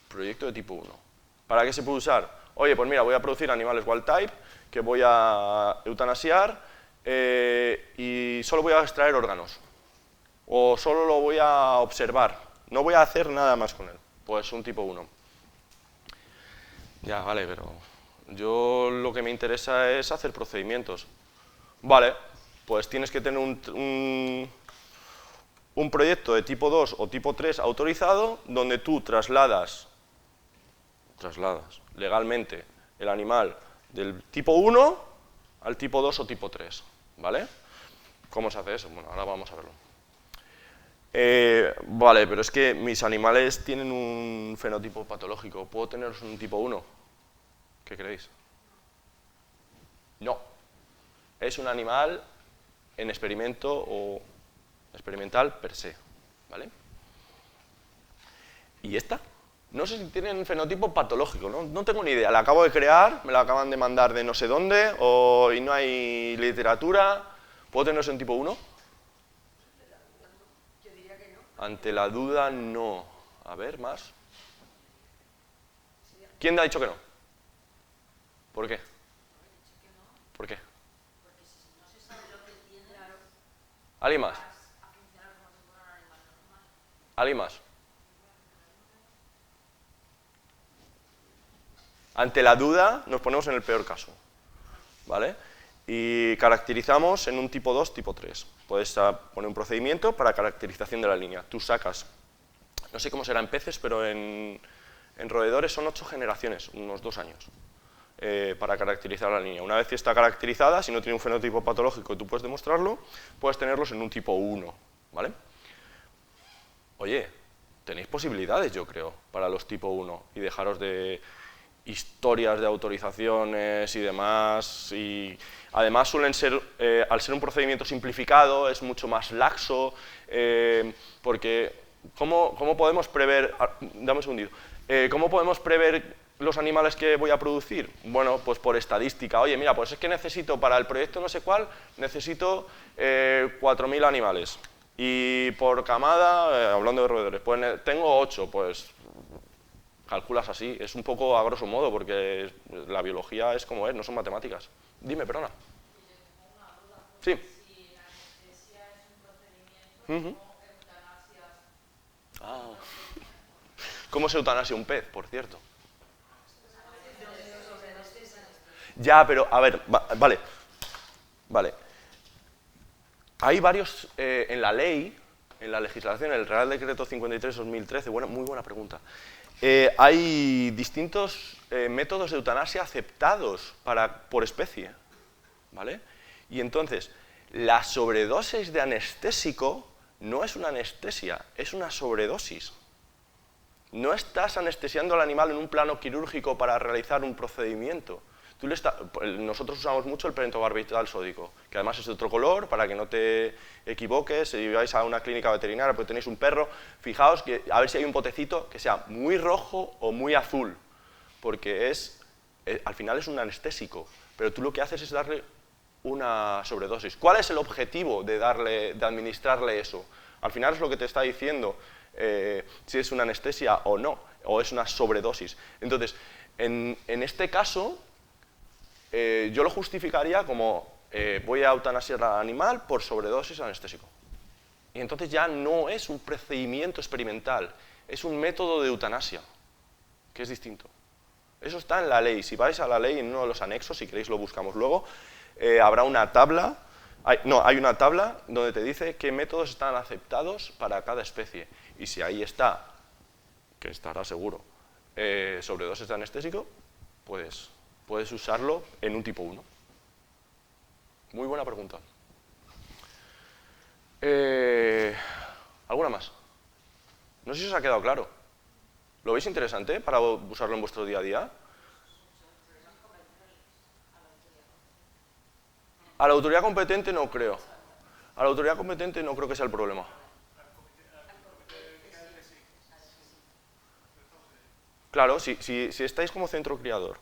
Proyecto de tipo 1. ¿Para qué se puede usar? Oye, pues mira, voy a producir animales wild type que voy a eutanasiar y solo voy a extraer órganos. O solo lo voy a observar. No voy a hacer nada más con él. Pues un tipo 1. Ya, vale, pero yo lo que me interesa es hacer procedimientos. Vale, pues tienes que tener un proyecto de tipo 2 o tipo 3 autorizado donde tú trasladas legalmente el animal del tipo 1 al tipo 2 o tipo 3, ¿vale? ¿Cómo se hace eso? Bueno, ahora vamos a verlo. Vale, pero es que mis animales tienen un fenotipo patológico. ¿Puedo tener un tipo 1? ¿Qué creéis? No. Es un animal en experimento o experimental per se, ¿vale? ¿Y esta? No sé si tienen fenotipo patológico, no tengo ni idea. La acabo de crear, me la acaban de mandar de no sé dónde, y no hay literatura. ¿Puedo tenerlos en tipo 1? Yo diría que no. Ante la duda, no. A ver, más. ¿Quién ha dicho que no? ¿Por qué? ¿Por qué? ¿Alguien más? ¿Alguien más? Ante la duda nos ponemos en el peor caso, ¿vale? Y caracterizamos en un tipo 2, tipo 3. Puedes poner un procedimiento para caracterización de la línea. Tú sacas, no sé cómo será en peces, pero en roedores son 8 generaciones, unos 2 años, para caracterizar la línea. Una vez que está caracterizada, si no tiene un fenotipo patológico y tú puedes demostrarlo, puedes tenerlos en un tipo 1, ¿vale? Oye, tenéis posibilidades, yo creo, para los tipo 1 y dejaros de historias de autorizaciones y demás, y además suelen ser, al ser un procedimiento simplificado, es mucho más laxo, porque ¿cómo podemos prever, dame un segundito, cómo podemos prever los animales que voy a producir? Bueno, pues por estadística. Oye, mira, pues es que necesito para el proyecto no sé cuál, necesito 4.000 animales, y por camada, hablando de roedores, pues tengo 8, pues calculas así, es un poco a grosso modo, porque la biología es como es, no son matemáticas. Dime, perdona. Sí. Si la anestesia es un procedimiento, ¿cómo eutanasias? ¿Cómo se eutanasia un pez, por cierto? Ya, pero, a ver, vale. Hay varios, en la ley, en la legislación, en el Real Decreto 53/2013, muy buena pregunta, hay distintos métodos de eutanasia aceptados por especie, ¿vale? Y entonces, la sobredosis de anestésico no es una anestesia, es una sobredosis. No estás anestesiando al animal en un plano quirúrgico para realizar un procedimiento. Nosotros usamos mucho el pentobarbital sódico, que además es de otro color, para que no te equivoques. Si vais a una clínica veterinaria porque tenéis un perro, fijaos que a ver si hay un potecito que sea muy rojo o muy azul, porque al final es un anestésico, pero tú lo que haces es darle una sobredosis. ¿Cuál es el objetivo de administrarle eso? Al final es lo que te está diciendo si es una anestesia o no, o es una sobredosis. Entonces, en este caso, yo lo justificaría como voy a eutanasiar al animal por sobredosis anestésico. Y entonces ya no es un procedimiento experimental, es un método de eutanasia, que es distinto. Eso está en la ley. Si vais a la ley, en uno de los anexos, si queréis lo buscamos luego, habrá una tabla, hay una tabla donde te dice qué métodos están aceptados para cada especie. Y si ahí está, que estará seguro, sobredosis de anestésico, pues puedes usarlo en un tipo 1. Muy buena pregunta. ¿Alguna más? No sé si os ha quedado claro. ¿Lo veis interesante para usarlo en vuestro día a día? A la autoridad competente no creo. A la autoridad competente no creo que sea el problema. Claro, si estáis como centro criador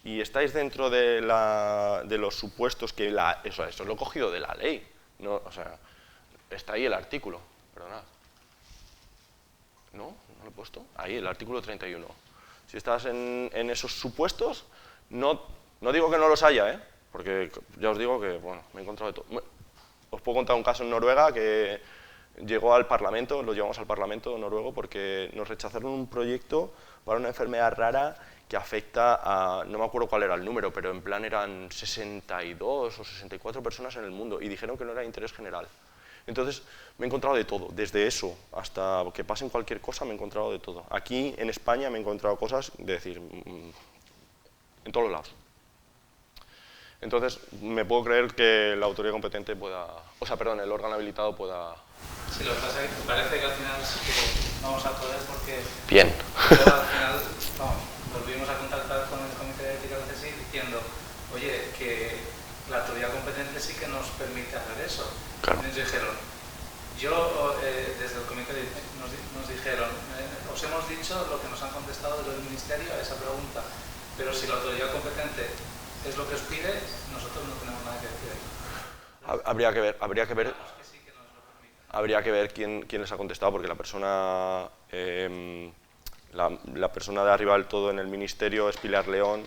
y estáis dentro de los supuestos que eso lo he cogido de la ley, no, o sea, está ahí el artículo, perdonad. ¿No? ¿No lo he puesto? Ahí, el artículo 31. Si estás en esos supuestos, no digo que no los haya, porque ya os digo que, bueno, me he encontrado de todo. Os puedo contar un caso en Noruega que llegó al Parlamento, lo llevamos al Parlamento noruego porque nos rechazaron un proyecto para una enfermedad rara que afecta a, no me acuerdo cuál era el número, pero en plan eran 62 o 64 personas en el mundo y dijeron que no era de interés general. Entonces me he encontrado de todo, desde eso hasta que pasen cualquier cosa me he encontrado de todo. Aquí en España me he encontrado cosas de decir, en todos lados. Entonces me puedo creer que la autoridad competente pueda, el órgano habilitado pueda... Sí, lo que pasa es que parece que al final sí que vamos a poder porque... Bien. Luego, al final volvimos a contactar con el Comité de Ética del CSIC diciendo, oye, que la autoridad competente sí que nos permite hacer eso. Claro. Y nos dijeron, desde el comité nos dijeron, os hemos dicho lo que nos han contestado del Ministerio a esa pregunta, pero si la autoridad competente es lo que os pide, nosotros no tenemos nada que decir. Habría que ver quién les ha contestado, porque la persona la persona de arriba del todo en el Ministerio es Pilar León,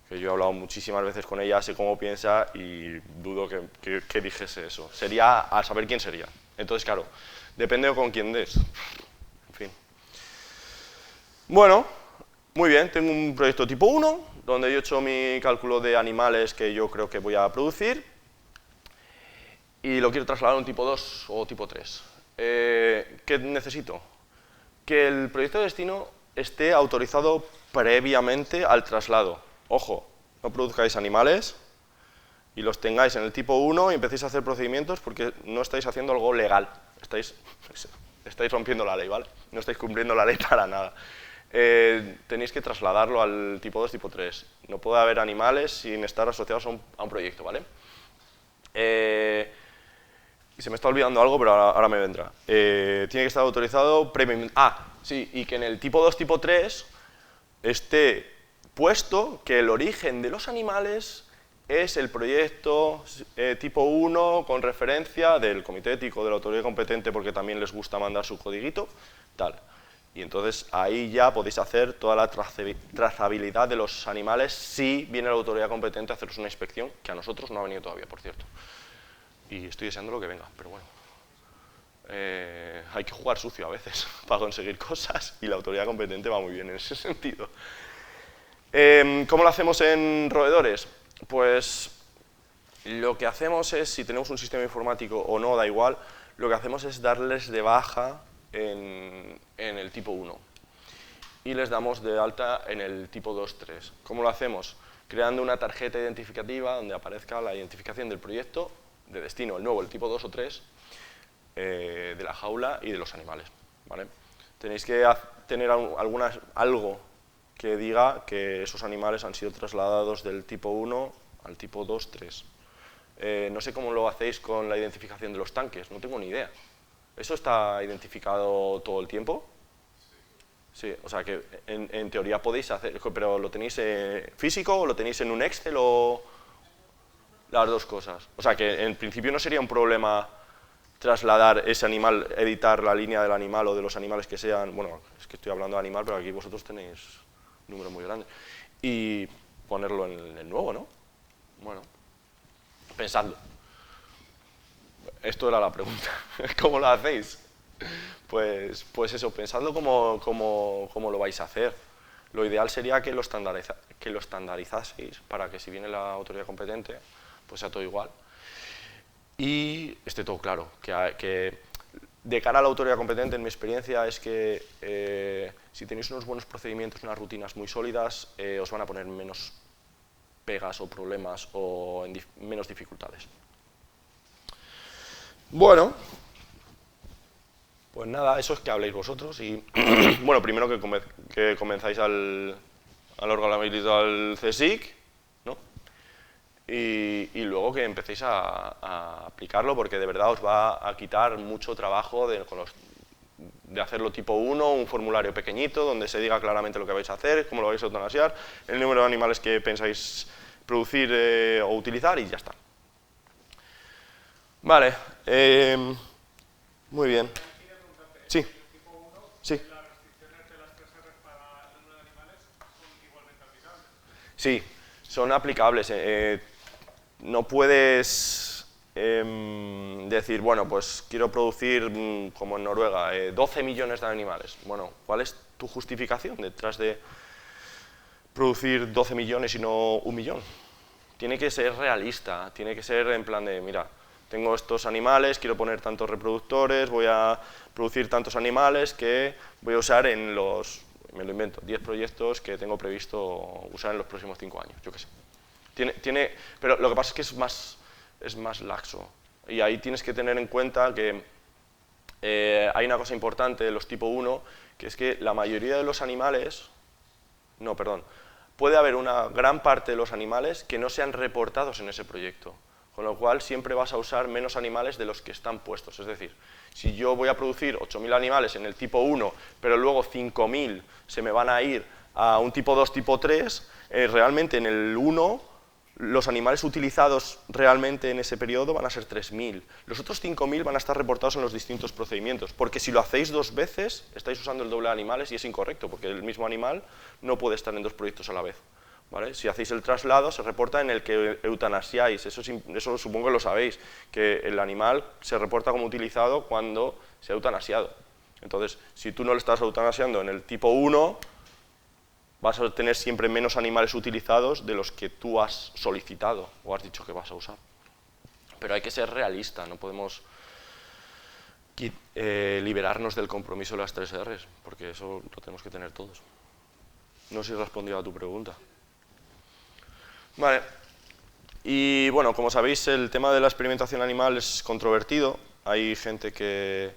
que yo he hablado muchísimas veces con ella, sé cómo piensa y dudo que dijese eso. Sería a saber quién sería. Entonces, claro, depende de con quién des. En fin. Bueno, Muy bien, tengo un proyecto tipo 1, donde yo he hecho mi cálculo de animales que yo creo que voy a producir, y lo quiero trasladar a un tipo 2 o tipo 3. ¿Qué necesito? Que el proyecto de destino esté autorizado previamente al traslado. Ojo, no produzcáis animales y los tengáis en el tipo 1 y empecéis a hacer procedimientos porque no estáis haciendo algo legal, estáis rompiendo la ley, ¿vale? No estáis cumpliendo la ley para nada. Tenéis que trasladarlo al tipo 2, tipo 3. No puede haber animales sin estar asociados a un proyecto, ¿vale? Y se me está olvidando algo, pero ahora me vendrá. Tiene que estar autorizado previamente. Sí, y que en el tipo 2, tipo 3 esté puesto que el origen de los animales es el proyecto tipo 1 con referencia del comité ético de la autoridad competente porque también les gusta mandar su codiguito, tal. Y entonces ahí ya podéis hacer toda la trazabilidad de los animales si viene la autoridad competente a haceros una inspección, que a nosotros no ha venido todavía, por cierto. Y estoy deseando lo que venga, pero bueno. Hay que jugar sucio a veces para conseguir cosas y la autoridad competente va muy bien en ese sentido. ¿Cómo lo hacemos en roedores? Pues lo que hacemos es, si tenemos un sistema informático o no, da igual, lo que hacemos es darles de baja en el tipo 1 y les damos de alta en el tipo 2-3. ¿Cómo lo hacemos? Creando una tarjeta identificativa donde aparezca la identificación del proyecto de destino, el nuevo, el tipo 2 o 3, de la jaula y de los animales, ¿vale? Tenéis que tener algo que diga que esos animales han sido trasladados del tipo 1 al tipo 2, 3. No sé cómo lo hacéis con la identificación de los tanques, no tengo ni idea. ¿Eso está identificado todo el tiempo? Sí, o sea que en teoría podéis hacer, pero ¿lo tenéis físico o lo tenéis en un Excel o las dos cosas? O sea que en principio no sería un problema trasladar ese animal, editar la línea del animal o de los animales que sean, bueno, es que estoy hablando de animal, pero aquí vosotros tenéis un número muy grande, y ponerlo en el nuevo, ¿no? Bueno, pensadlo. Esto era la pregunta. ¿Cómo lo hacéis? Pues eso, pensadlo cómo lo vais a hacer. Lo ideal sería que lo estandarizaseis para que si viene la autoridad competente, pues sea todo igual. Y esté todo claro, que de cara a la autoridad competente, en mi experiencia, es que si tenéis unos buenos procedimientos, unas rutinas muy sólidas, os van a poner menos pegas o problemas o menos dificultades. Bueno, pues nada, eso es que habléis vosotros y, bueno, primero que comenzáis al organizar al CSIC, ¿no? Y luego que empecéis a aplicarlo porque de verdad os va a quitar mucho trabajo de hacerlo tipo 1, un formulario pequeñito donde se diga claramente lo que vais a hacer, cómo lo vais a eutanasiar, el número de animales que pensáis producir o utilizar y ya está. Vale, muy bien. Sí. Sí. ¿Las restricciones de las 3 R's para el número de animales son igualmente aplicables? Sí, son aplicables. No puedes decir, bueno, pues quiero producir, como en Noruega, 12 millones de animales. Bueno, ¿cuál es tu justificación detrás de producir 12 millones y no 1 millón? Tiene que ser realista, tiene que ser en plan de, mira, tengo estos animales, quiero poner tantos reproductores, voy a producir tantos animales que voy a usar en los, me lo invento, 10 proyectos que tengo previsto usar en los próximos 5 años, yo qué sé. Pero lo que pasa es que es más laxo. Y ahí tienes que tener en cuenta que hay una cosa importante de los tipo 1, que es que la mayoría de los animales, puede haber una gran parte de los animales que no sean reportados en ese proyecto. Con lo cual siempre vas a usar menos animales de los que están puestos. Es decir, si yo voy a producir 8.000 animales en el tipo 1, pero luego 5.000 se me van a ir a un tipo 2, tipo 3, realmente en el 1 los animales utilizados realmente en ese periodo van a ser 3.000. Los otros 5.000 van a estar reportados en los distintos procedimientos, porque si lo hacéis 2 veces, estáis usando el doble de animales y es incorrecto, porque el mismo animal no puede estar en 2 proyectos a la vez. ¿Vale? Si hacéis el traslado, se reporta en el que eutanasiáis, eso supongo que lo sabéis, que el animal se reporta como utilizado cuando se ha eutanasiado. Entonces, si tú no lo estás eutanasiando en el tipo 1, vas a tener siempre menos animales utilizados de los que tú has solicitado o has dicho que vas a usar. Pero hay que ser realista, no podemos liberarnos del compromiso de las 3 Rs, porque eso lo tenemos que tener todos. No sé si he respondido a tu pregunta. Vale. Y bueno, como sabéis, el tema de la experimentación animal es controvertido. Hay gente que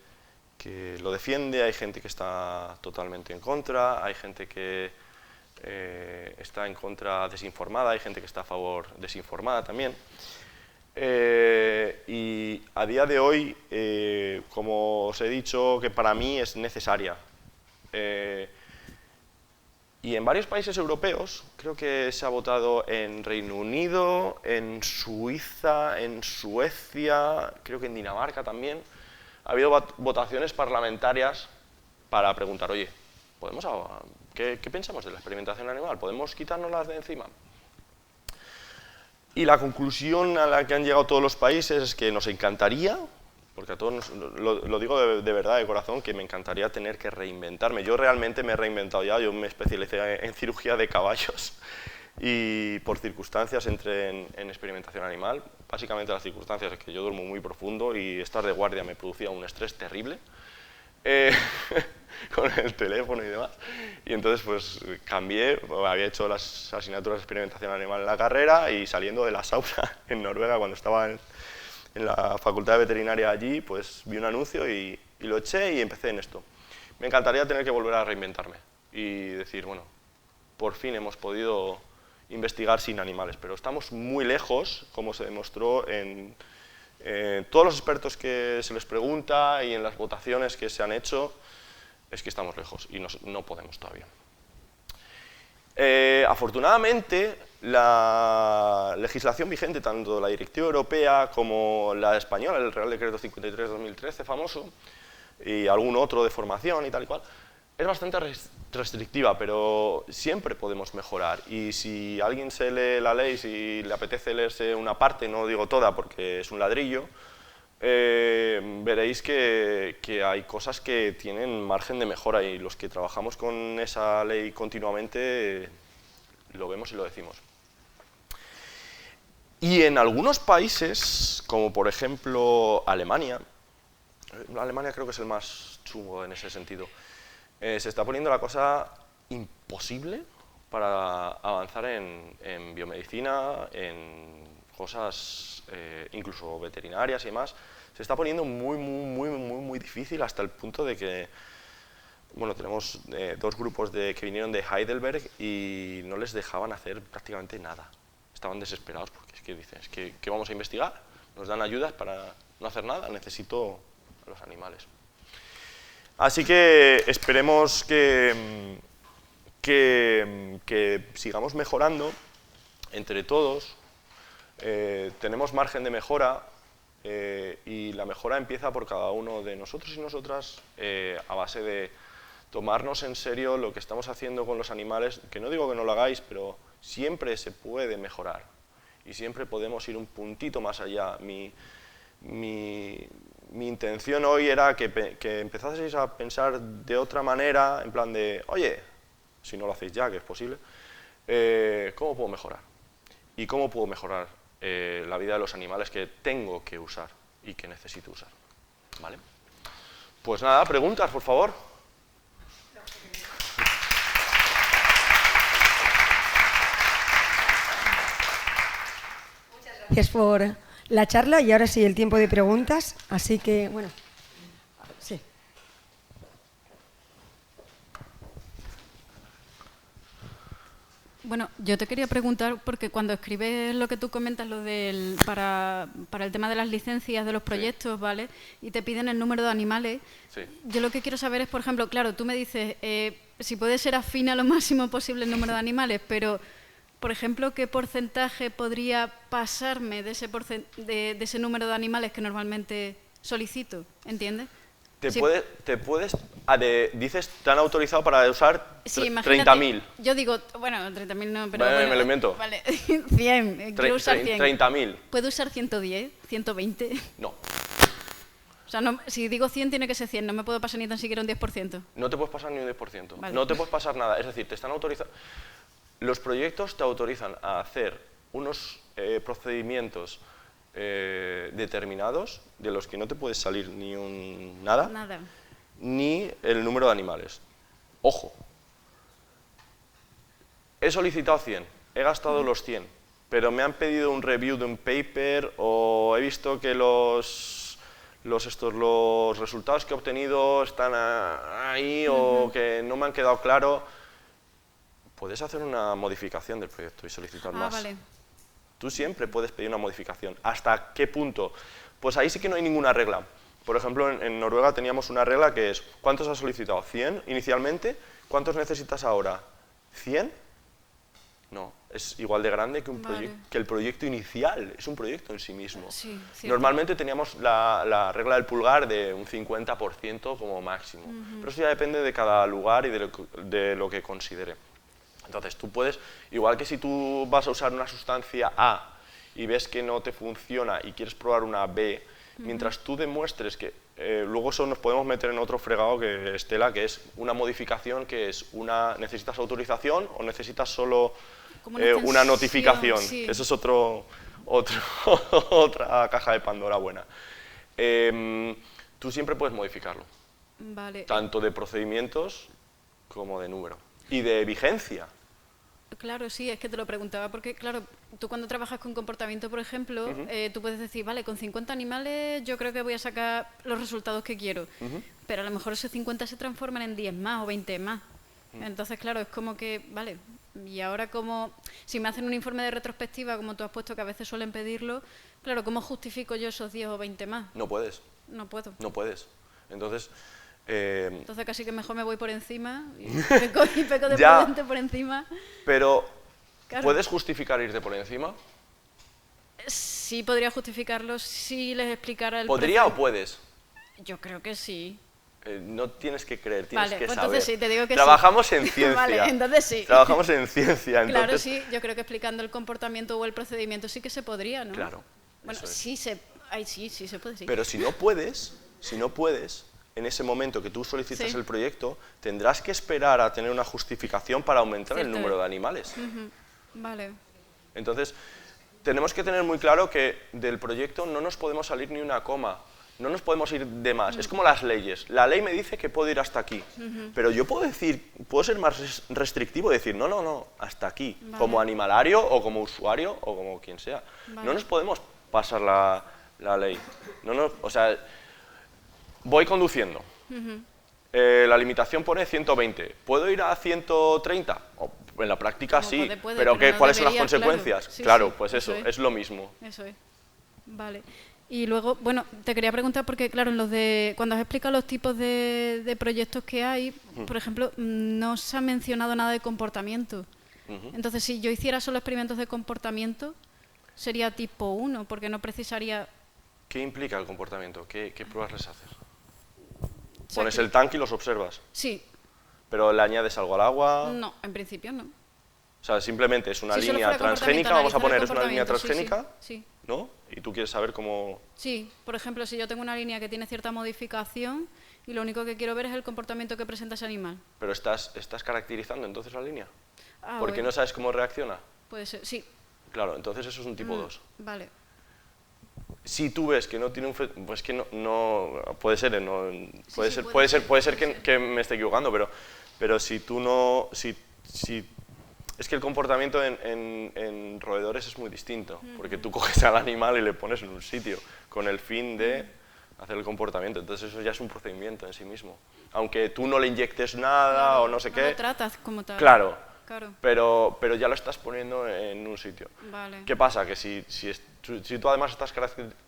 lo defiende, hay gente que está totalmente en contra, hay gente que está en contra desinformada, hay gente que está a favor desinformada también. Y a día de hoy, como os he dicho, que para mí es necesaria. Y en varios países europeos, creo que se ha votado en Reino Unido, en Suiza, en Suecia, creo que en Dinamarca también, ha habido votaciones parlamentarias para preguntar, oye, ¿qué pensamos de la experimentación animal? ¿Podemos quitárnoslas de encima? Y la conclusión a la que han llegado todos los países es que nos encantaría, porque a todos lo digo de verdad, de corazón, que me encantaría tener que reinventarme. Yo realmente me he reinventado ya, yo me especialicé en cirugía de caballos y por circunstancias entré en experimentación animal. Básicamente las circunstancias es que yo duermo muy profundo y estar de guardia me producía un estrés terrible con el teléfono y demás. Y entonces pues cambié, había hecho las asignaturas de experimentación animal en la carrera y saliendo de la sauna en Noruega cuando estaba en la facultad de veterinaria allí, pues vi un anuncio y lo eché y empecé en esto. Me encantaría tener que volver a reinventarme y decir, bueno, por fin hemos podido investigar sin animales, pero estamos muy lejos, como se demostró en todos los expertos que se les pregunta y en las votaciones que se han hecho, es que estamos lejos y no podemos todavía. Afortunadamente, la legislación vigente, tanto la directiva europea como la española, el Real Decreto 53/2013 famoso, y algún otro de formación y tal y cual, es bastante restrictiva, pero siempre podemos mejorar. Y si alguien se lee la ley, si le apetece leerse una parte, no digo toda porque es un ladrillo, veréis que hay cosas que tienen margen de mejora y los que trabajamos con esa ley continuamente lo vemos y lo decimos. Y en algunos países, como por ejemplo Alemania creo que es el más chungo en ese sentido, se está poniendo la cosa imposible para avanzar en biomedicina, en cosas incluso veterinarias y demás. Se está poniendo muy difícil hasta el punto de que, bueno, tenemos 2 grupos que vinieron de Heidelberg y no les dejaban hacer prácticamente nada. Estaban desesperados porque es que dicen, ¿qué vamos a investigar? Nos dan ayudas para no hacer nada, necesito a los animales. Así que esperemos que sigamos mejorando entre todos. Tenemos margen de mejora y la mejora empieza por cada uno de nosotros y nosotras a base de tomarnos en serio lo que estamos haciendo con los animales, que no digo que no lo hagáis, pero siempre se puede mejorar y siempre podemos ir un puntito más allá. Mi intención hoy era que empezaseis a pensar de otra manera, en plan de, oye, si no lo hacéis ya, que es posible, ¿cómo puedo mejorar? ¿Y cómo puedo mejorar la vida de los animales que tengo que usar y que necesito usar? ¿Vale? Pues nada, preguntas, por favor. Gracias por la charla y ahora sí el tiempo de preguntas, así que, bueno, sí. Bueno, yo te quería preguntar, porque cuando escribes lo que tú comentas, lo del para el tema de las licencias de los proyectos, sí, ¿vale? Y te piden el número de animales. Sí. Yo lo que quiero saber es, por ejemplo, claro, tú me dices, si puede ser afina lo máximo posible el número de animales, pero, por ejemplo, ¿qué porcentaje podría pasarme de ese número de animales que normalmente solicito? ¿Entiendes? Dices, te han autorizado para usar 30.000. Yo digo, bueno, 30.000 no, pero vale, bueno, me lo invento. Vale, 100, quiero usar 100. 30.000. ¿Puedo usar 110, 120? No. O sea, no, si digo 100 tiene que ser 100, no me puedo pasar ni tan siquiera un 10%. No te puedes pasar ni un 10%, Vale. no te puedes pasar nada, es decir, te están autorizando... Los proyectos te autorizan a hacer unos procedimientos determinados de los que no te puedes salir ni nada, ni el número de animales. Ojo, he solicitado 100, he gastado los 100, pero me han pedido un review de un paper o he visto que los resultados que he obtenido están ahí o que no me han quedado claros. Puedes hacer una modificación del proyecto y solicitar más. Vale. Tú siempre puedes pedir una modificación. ¿Hasta qué punto? Pues ahí sí que no hay ninguna regla. Por ejemplo, en Noruega teníamos una regla que es, ¿cuántos has solicitado? ¿100 inicialmente? ¿Cuántos necesitas ahora? ¿100? No, es igual de grande que el proyecto inicial, es un proyecto en sí mismo. Sí, normalmente teníamos la regla del pulgar de un 50% como máximo, pero eso ya depende de cada lugar y de lo que considere. Entonces tú puedes, igual que si tú vas a usar una sustancia A y ves que no te funciona y quieres probar una B, mientras tú demuestres que, luego eso nos podemos meter en otro fregado que Estela, que es una modificación, que es ¿necesitas autorización o necesitas solo una notificación? Sí. Eso es otra caja de Pandora buena. Tú siempre puedes modificarlo, Vale. tanto de procedimientos como de número. Y de vigencia. Claro, sí, es que te lo preguntaba porque, claro, tú cuando trabajas con comportamiento, por ejemplo, tú puedes decir, vale, con 50 animales yo creo que voy a sacar los resultados que quiero, pero a lo mejor esos 50 se transforman en 10 más o 20 más. Entonces, claro, es como que, vale, y ahora como, si me hacen un informe de retrospectiva, como tú has puesto que a veces suelen pedirlo, claro, ¿cómo justifico yo esos 10 o 20 más? No puedes. No puedo. No puedes. Entonces casi que mejor me voy por encima y peco de prudente por encima. Pero, claro. ¿puedes justificar irte por encima? Sí, podría justificarlo si les explicara el ¿Podría o puedes? Yo creo que sí. No tienes que creer, tienes Vale, que pues saber. entonces sí, te digo que Trabajamos sí. en ciencia. Vale, entonces sí. Trabajamos en ciencia, entonces... Claro, sí, yo creo que explicando el comportamiento o el procedimiento sí que se podría, ¿no? Claro. Bueno, eso es. sí se puede, sí. Pero si no puedes, en ese momento que tú solicitas el proyecto, tendrás que esperar a tener una justificación para aumentar el número de animales. Vale. Entonces, tenemos que tener muy claro que del proyecto no nos podemos salir ni una coma, no nos podemos ir de más. Es como las leyes. La ley me dice que puedo ir hasta aquí, pero yo puedo ser más restrictivo y decir, no, hasta aquí, como animalario o como usuario o como quien sea. No nos podemos pasar la ley. O sea, voy conduciendo. La limitación pone 120. ¿Puedo ir a 130? En la práctica sí, pero no ¿cuáles son las debería, consecuencias? claro, sí, claro, sí, pues eso, es lo mismo. Eso es. Vale. Y luego, bueno, te quería preguntar porque, claro, cuando has explicado los tipos de proyectos que hay, por ejemplo, no se ha mencionado nada de comportamiento. Entonces, si yo hiciera solo experimentos de comportamiento, sería tipo 1, porque no precisaría... ¿Qué implica el comportamiento? ¿Qué pruebas les haces? ¿Pones el tanque y los observas? Sí. ¿Pero le añades algo al agua? No, en principio no. O sea, simplemente es una Si solo línea fuera transgénica, vamos a poner, es una línea comportamiento, transgénica, sí. ¿no? Y tú quieres saber cómo... Sí, por ejemplo, si yo tengo una línea que tiene cierta modificación y lo único que quiero ver es el comportamiento que presenta ese animal. Pero estás caracterizando entonces la línea. ¿Por qué bueno. no sabes cómo reacciona? Puede ser, sí. Claro, entonces eso es un tipo 2. Vale. Si tú ves que no tiene un... Pues que no puede ser, puede ser que me esté equivocando, pero si tú no... Es que el comportamiento en roedores es muy distinto, porque tú coges al animal y le pones en un sitio con el fin de hacer el comportamiento, entonces eso ya es un procedimiento en sí mismo. Aunque tú no le inyectes nada o no sé qué... No lo tratas como tal. Claro, Claro. pero ya lo estás poniendo en un sitio. Vale. ¿Qué pasa? Que si tú además estás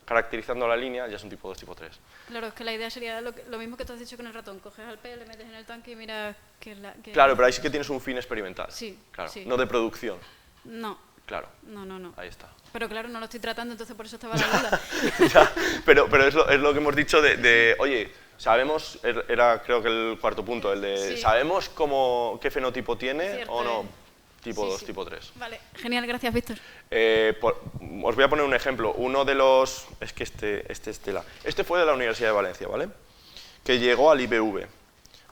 caracterizando la línea, ya es un tipo 2, tipo 3. Claro, es que la idea sería lo mismo que tú has dicho con el ratón. Coges al pez, le metes en el tanque y miras que... Claro, pero ahí sí que tienes un fin experimental. Sí, claro, sí. no de producción. No. Claro. No. Ahí está. Pero claro, no lo estoy tratando, entonces por eso estaba la duda. Ya, pero es lo que hemos dicho de oye, sabemos, era creo que el cuarto punto, el de Sí. ¿sabemos qué fenotipo tiene Cierto o no? tipo 2, tipo 3. Vale, genial, gracias, Víctor. Os voy a poner un ejemplo. Uno de los... Es que este fue de la Universidad de Valencia, ¿vale? Que llegó al IBV,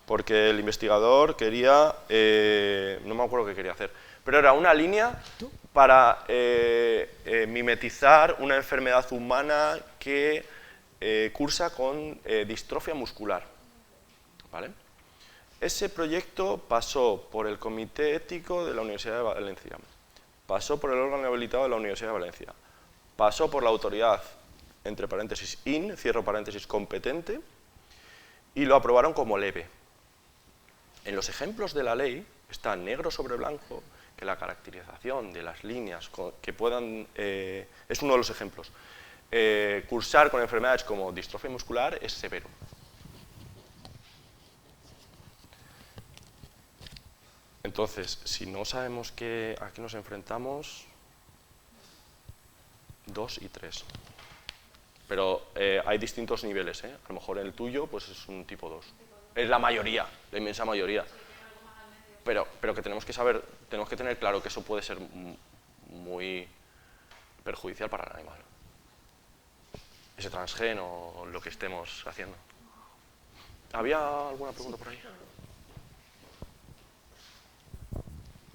porque el investigador quería... no me acuerdo qué quería hacer, pero era una línea para mimetizar una enfermedad humana que cursa con distrofia muscular, ¿vale? Ese proyecto pasó por el Comité Ético de la Universidad de Valencia, pasó por el órgano habilitado de la Universidad de Valencia, pasó por la autoridad, entre paréntesis, cierro paréntesis, competente, y lo aprobaron como leve. En los ejemplos de la ley está negro sobre blanco que la caracterización de las líneas que puedan, es uno de los ejemplos, cursar con enfermedades como distrofia muscular es severo. Entonces, si no sabemos a qué nos enfrentamos, 2 y 3. Pero hay distintos niveles, ¿eh? A lo mejor el tuyo pues es un tipo 2. Es la mayoría, la inmensa mayoría. Pero que tenemos que saber, tenemos que tener claro que eso puede ser muy perjudicial para el animal. Ese transgen o lo que estemos haciendo. ¿Había alguna pregunta por ahí?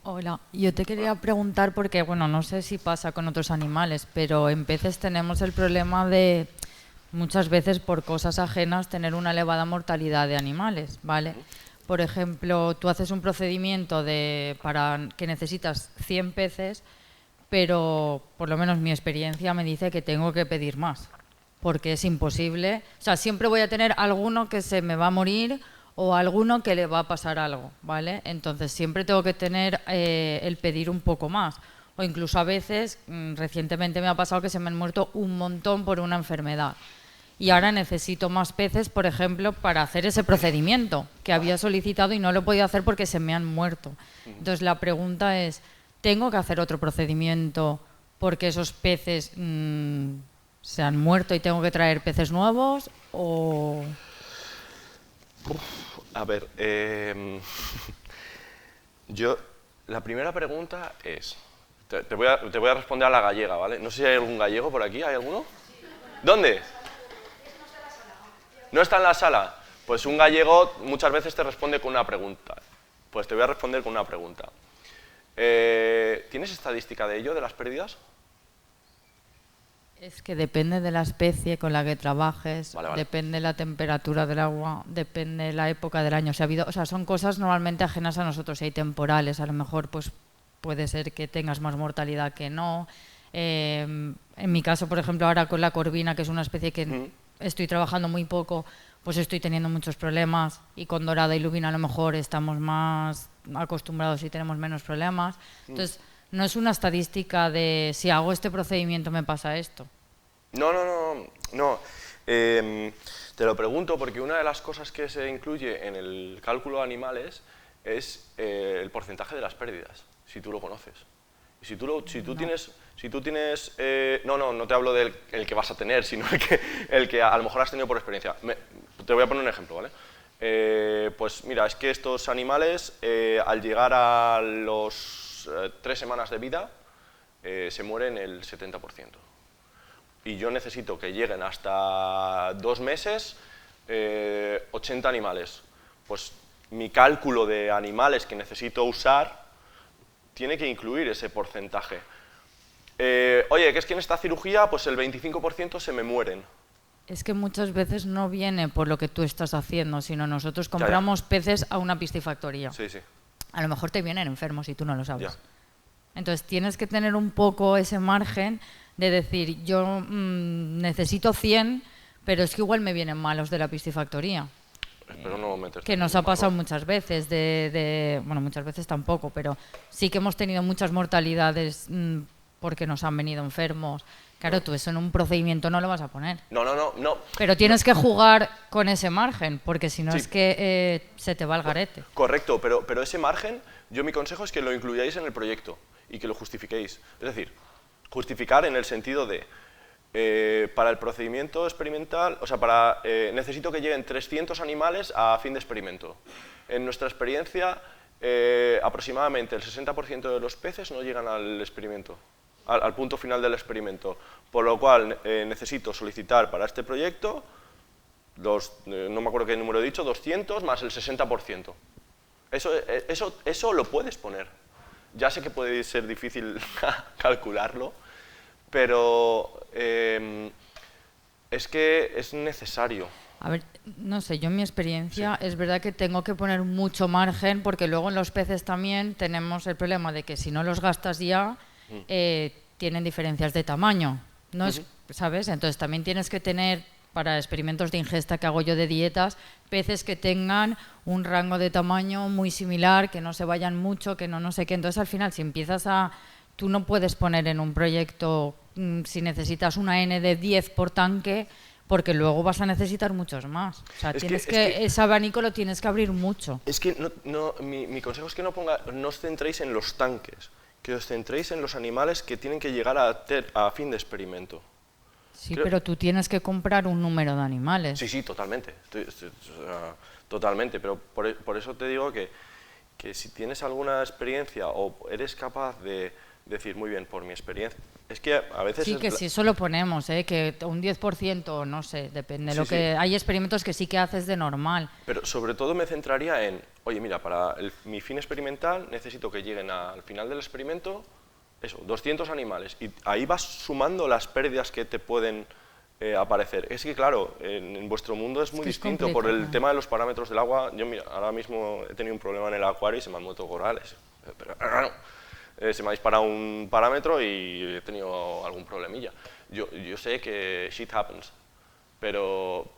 Hola, yo te quería preguntar porque, bueno, no sé si pasa con otros animales, pero en peces tenemos el problema de, muchas veces por cosas ajenas, tener una elevada mortalidad de animales, ¿vale? Por ejemplo, tú haces un procedimiento para que necesitas 100 peces, pero por lo menos mi experiencia me dice que tengo que pedir más, porque es imposible. O sea, siempre voy a tener alguno que se me va a morir o alguno que le va a pasar algo, ¿vale? Entonces siempre tengo que tener el pedir un poco más. O incluso a veces, recientemente me ha pasado que se me han muerto un montón por una enfermedad. Y ahora necesito más peces, por ejemplo, para hacer ese procedimiento que había solicitado y no lo he podido hacer porque se me han muerto. Entonces la pregunta es, ¿tengo que hacer otro procedimiento porque esos peces se han muerto y tengo que traer peces nuevos? O... A ver, la primera pregunta es, te voy a responder a la gallega, ¿vale? No sé si hay algún gallego por aquí, ¿hay alguno? ¿Dónde? ¿No está en la sala? Pues un gallego muchas veces te responde con una pregunta. Pues te voy a responder con una pregunta. ¿Tienes estadística de ello, de las pérdidas? Es que depende de la especie con la que trabajes, vale. Depende de la temperatura del agua, depende de la época del año. O sea, son cosas normalmente ajenas a nosotros. Si hay temporales, a lo mejor pues puede ser que tengas más mortalidad que no. En mi caso, por ejemplo, ahora con la corvina, que es una especie que estoy trabajando muy poco, pues estoy teniendo muchos problemas. Y con dorada y lubina a lo mejor estamos más acostumbrados y tenemos menos problemas. Entonces, no es una estadística de si hago este procedimiento me pasa esto. No. Te lo pregunto porque una de las cosas que se incluye en el cálculo de animales es el porcentaje de las pérdidas, si tú lo conoces. Y si tú tienes, no te hablo del el que vas a tener, sino el que a lo mejor has tenido por experiencia. Te voy a poner un ejemplo, ¿vale? Pues mira, es que estos animales al llegar a los 3 semanas de vida se mueren el 70%. Y yo necesito que lleguen hasta 2 meses 80 animales. Pues mi cálculo de animales que necesito usar tiene que incluir ese porcentaje. Oye, que es que en esta cirugía pues el 25% se me mueren. Es que muchas veces no viene por lo que tú estás haciendo, sino nosotros compramos peces a una piscifactoría. Sí. A lo mejor te vienen enfermos y tú no lo sabes. Ya. Entonces tienes que tener un poco ese margen de decir, yo necesito 100, pero es que igual me vienen malos de la piscifactoría. Espero no meterte. Que nos ha pasado muchas veces, bueno, muchas veces tampoco, pero sí que hemos tenido muchas mortalidades porque nos han venido enfermos. Claro, tú eso en un procedimiento no lo vas a poner. No. Pero tienes que jugar con ese margen, porque si no es que se te va el garete. Correcto, pero ese margen, mi consejo es que lo incluyáis en el proyecto y que lo justifiquéis. Es decir, justificar en el sentido de, para el procedimiento experimental, o sea, necesito que lleguen 300 animales a fin de experimento. En nuestra experiencia aproximadamente el 60% de los peces no llegan al experimento, al punto final del experimento, por lo cual necesito solicitar para este proyecto, no me acuerdo qué número he dicho, 200 más el 60%. Eso lo puedes poner. Ya sé que puede ser difícil calcularlo, pero es que es necesario. A ver, no sé, yo en mi experiencia es verdad que tengo que poner mucho margen porque luego en los peces también tenemos el problema de que si no los gastas ya, tienen diferencias de tamaño, ¿no? ¿Sabes? Entonces también tienes que tener, para experimentos de ingesta que hago yo de dietas, peces que tengan un rango de tamaño muy similar, que no se vayan mucho, que no sé qué. Entonces al final si empiezas a... Tú no puedes poner en un proyecto, si necesitas una N de 10 por tanque, porque luego vas a necesitar muchos más. O sea, ese abanico lo tienes que abrir mucho. Es que mi consejo es que no os centréis en los tanques, que os centréis en los animales que tienen que llegar a fin de experimento. Sí, pero tú tienes que comprar un número de animales. Sí, totalmente. Totalmente, pero por eso te digo que si tienes alguna experiencia o eres capaz de decir, muy bien, por mi experiencia... Es que a veces... Sí, que si eso lo ponemos, que un 10%, no sé, depende. Hay experimentos que sí que haces de normal. Pero sobre todo me centraría en, oye, mira, para mi fin experimental necesito que lleguen al final del experimento, 200 animales. Y ahí vas sumando las pérdidas que te pueden aparecer. Es que, claro, en vuestro mundo es muy distinto por el tema de los parámetros del agua. Yo, mira, ahora mismo he tenido un problema en el acuario y se me han muerto corales. Se me ha disparado un parámetro y he tenido algún problemilla. Yo sé que shit happens, pero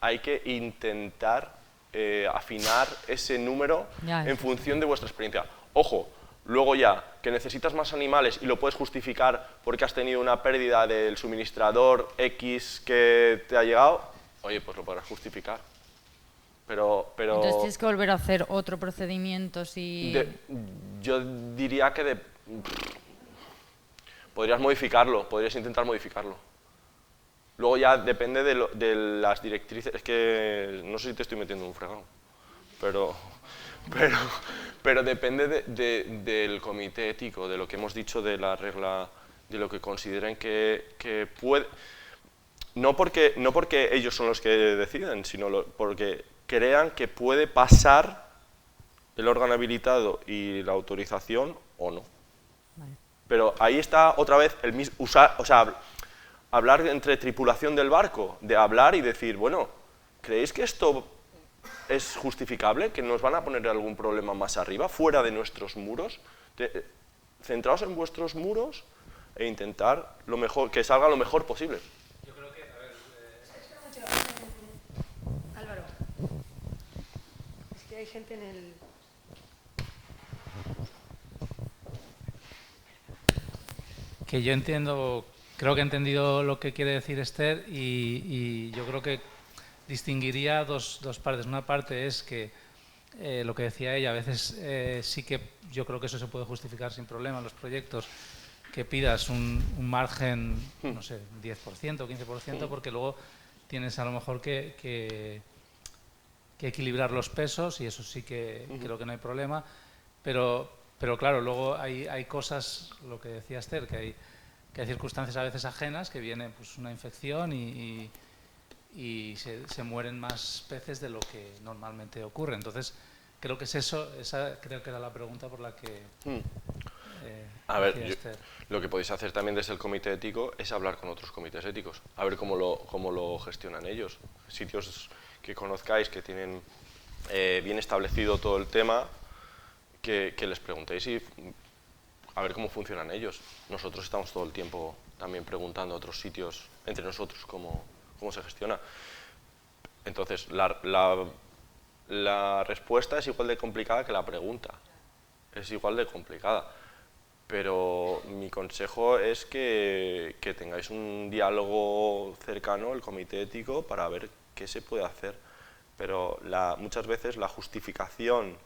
hay que intentar afinar ese número en función de vuestra experiencia. Ojo, luego ya, que necesitas más animales y lo puedes justificar porque has tenido una pérdida del suministrador X que te ha llegado, oye, pues lo podrás justificar. Pero entonces tienes que volver a hacer otro procedimiento yo diría que podrías modificarlo, podrías intentar modificarlo. Luego ya depende de las directrices, es que no sé si te estoy metiendo en un fregado, pero depende del comité ético, de lo que hemos dicho de la regla, de lo que consideren que puede... No porque ellos son los que deciden, sino porque crean que puede pasar el órgano habilitado y la autorización o no. Vale. Pero ahí está otra vez el mismo, hablar entre tripulación del barco, de hablar y decir, bueno, ¿creéis que esto es justificable? ¿Que nos van a poner algún problema más arriba, fuera de nuestros muros? Centraos en vuestros muros e intentar que salga lo mejor posible. Hay gente en el... Que yo creo que he entendido lo que quiere decir Esther y yo creo que distinguiría dos partes. Una parte es que lo que decía ella, a veces sí que yo creo que eso se puede justificar sin problema en los proyectos, que pidas un margen, no sé, 10% o 15%, porque luego tienes a lo mejor que equilibrar los pesos y eso sí que creo que no hay problema, pero claro, luego hay cosas, lo que decía Esther, que hay circunstancias a veces ajenas, que viene pues una infección y se mueren más peces de lo que normalmente ocurre. Entonces creo que es eso, esa creo que era la pregunta por la que a ver, lo que podéis hacer también desde el comité ético es hablar con otros comités éticos, a ver cómo lo gestionan ellos. Sitios que conozcáis, que tienen bien establecido todo el tema, que les preguntéis y a ver cómo funcionan ellos. Nosotros estamos todo el tiempo también preguntando a otros sitios, entre nosotros, cómo se gestiona. Entonces, la respuesta es igual de complicada que la pregunta. Es igual de complicada. Pero mi consejo es que tengáis un diálogo cercano, el comité ético, para ver qué se puede hacer. Pero muchas veces la justificación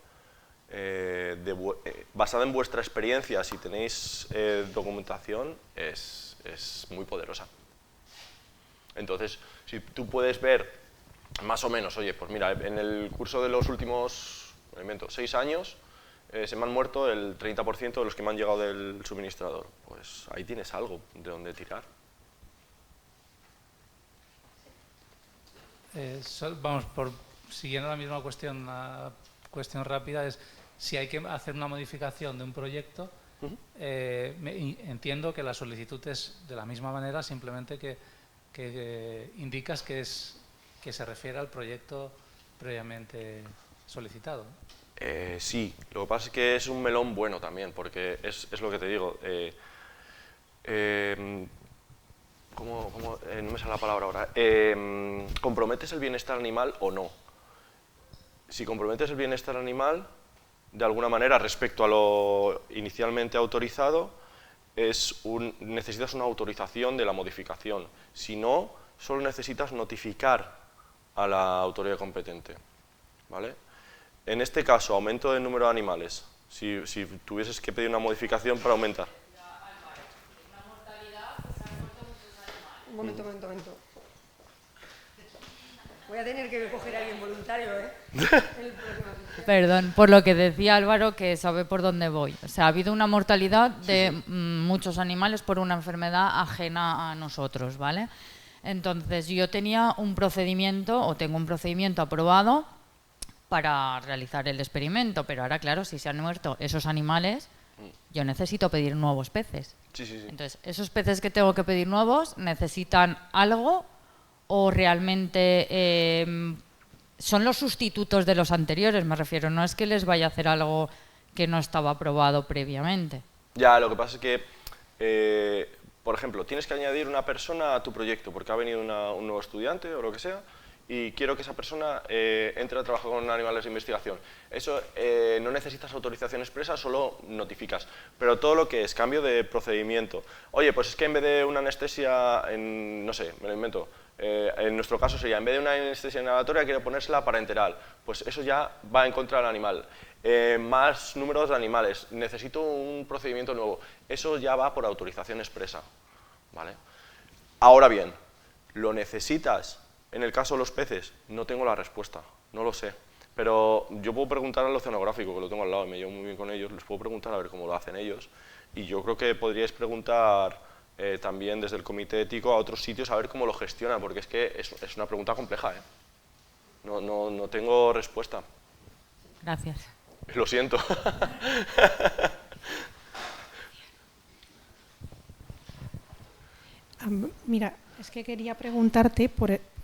basada en vuestra experiencia, si tenéis documentación, es muy poderosa. Entonces, si tú puedes ver más o menos, oye, pues mira, en el curso de los últimos me lo invento, 6 años, se me han muerto el 30% de los que me han llegado del suministrador. Pues ahí tienes algo de donde tirar. Vamos, siguiendo la misma cuestión, una cuestión rápida es si hay que hacer una modificación de un proyecto. Entiendo que la solicitud es de la misma manera, simplemente que indicas que se refiere al proyecto previamente solicitado. Sí, lo que pasa es que es un melón bueno también, porque es lo que te digo. No me sale la palabra ahora. ¿Comprometes el bienestar animal o no? Si comprometes el bienestar animal, de alguna manera, respecto a lo inicialmente autorizado, necesitas una autorización de la modificación. Si no, solo necesitas notificar a la autoridad competente, ¿vale? En este caso, aumento del número de animales. Si tuvieses que pedir una modificación para aumentar. Un momento. Voy a tener que coger a alguien voluntario, ¿eh? Perdón, por lo que decía Álvaro, que sabe por dónde voy. O sea, ha habido una mortalidad de muchos animales por una enfermedad ajena a nosotros, ¿vale? Entonces, yo tenía un procedimiento, o tengo un procedimiento aprobado para realizar el experimento, pero ahora, claro, si se han muerto esos animales, yo necesito pedir nuevos peces. Sí. Entonces, ¿esos peces que tengo que pedir nuevos necesitan algo o realmente son los sustitutos de los anteriores? Me refiero, no es que les vaya a hacer algo que no estaba aprobado previamente. Ya, lo que pasa es que, por ejemplo, tienes que añadir una persona a tu proyecto porque ha venido un nuevo estudiante o lo que sea, y quiero que esa persona entre a trabajar con animales de investigación. Eso no necesitas autorización expresa, solo notificas. Pero todo lo que es cambio de procedimiento, oye, pues es que en vez de una anestesia, no sé, me lo invento, en nuestro caso sería, en vez de una anestesia inhalatoria quiero ponérsela parenteral, pues eso ya va en contra del animal. Más números de animales, necesito un procedimiento nuevo, eso ya va por autorización expresa, ¿vale? Ahora bien, ¿lo necesitas? En el caso de los peces, no tengo la respuesta, no lo sé. Pero yo puedo preguntar al oceanográfico, que lo tengo al lado y me llevo muy bien con ellos, les puedo preguntar a ver cómo lo hacen ellos. Y yo creo que podríais preguntar también desde el comité ético a otros sitios a ver cómo lo gestionan, porque es que es una pregunta compleja, ¿eh? No tengo respuesta. Gracias. Lo siento. Mira, es que quería preguntarte,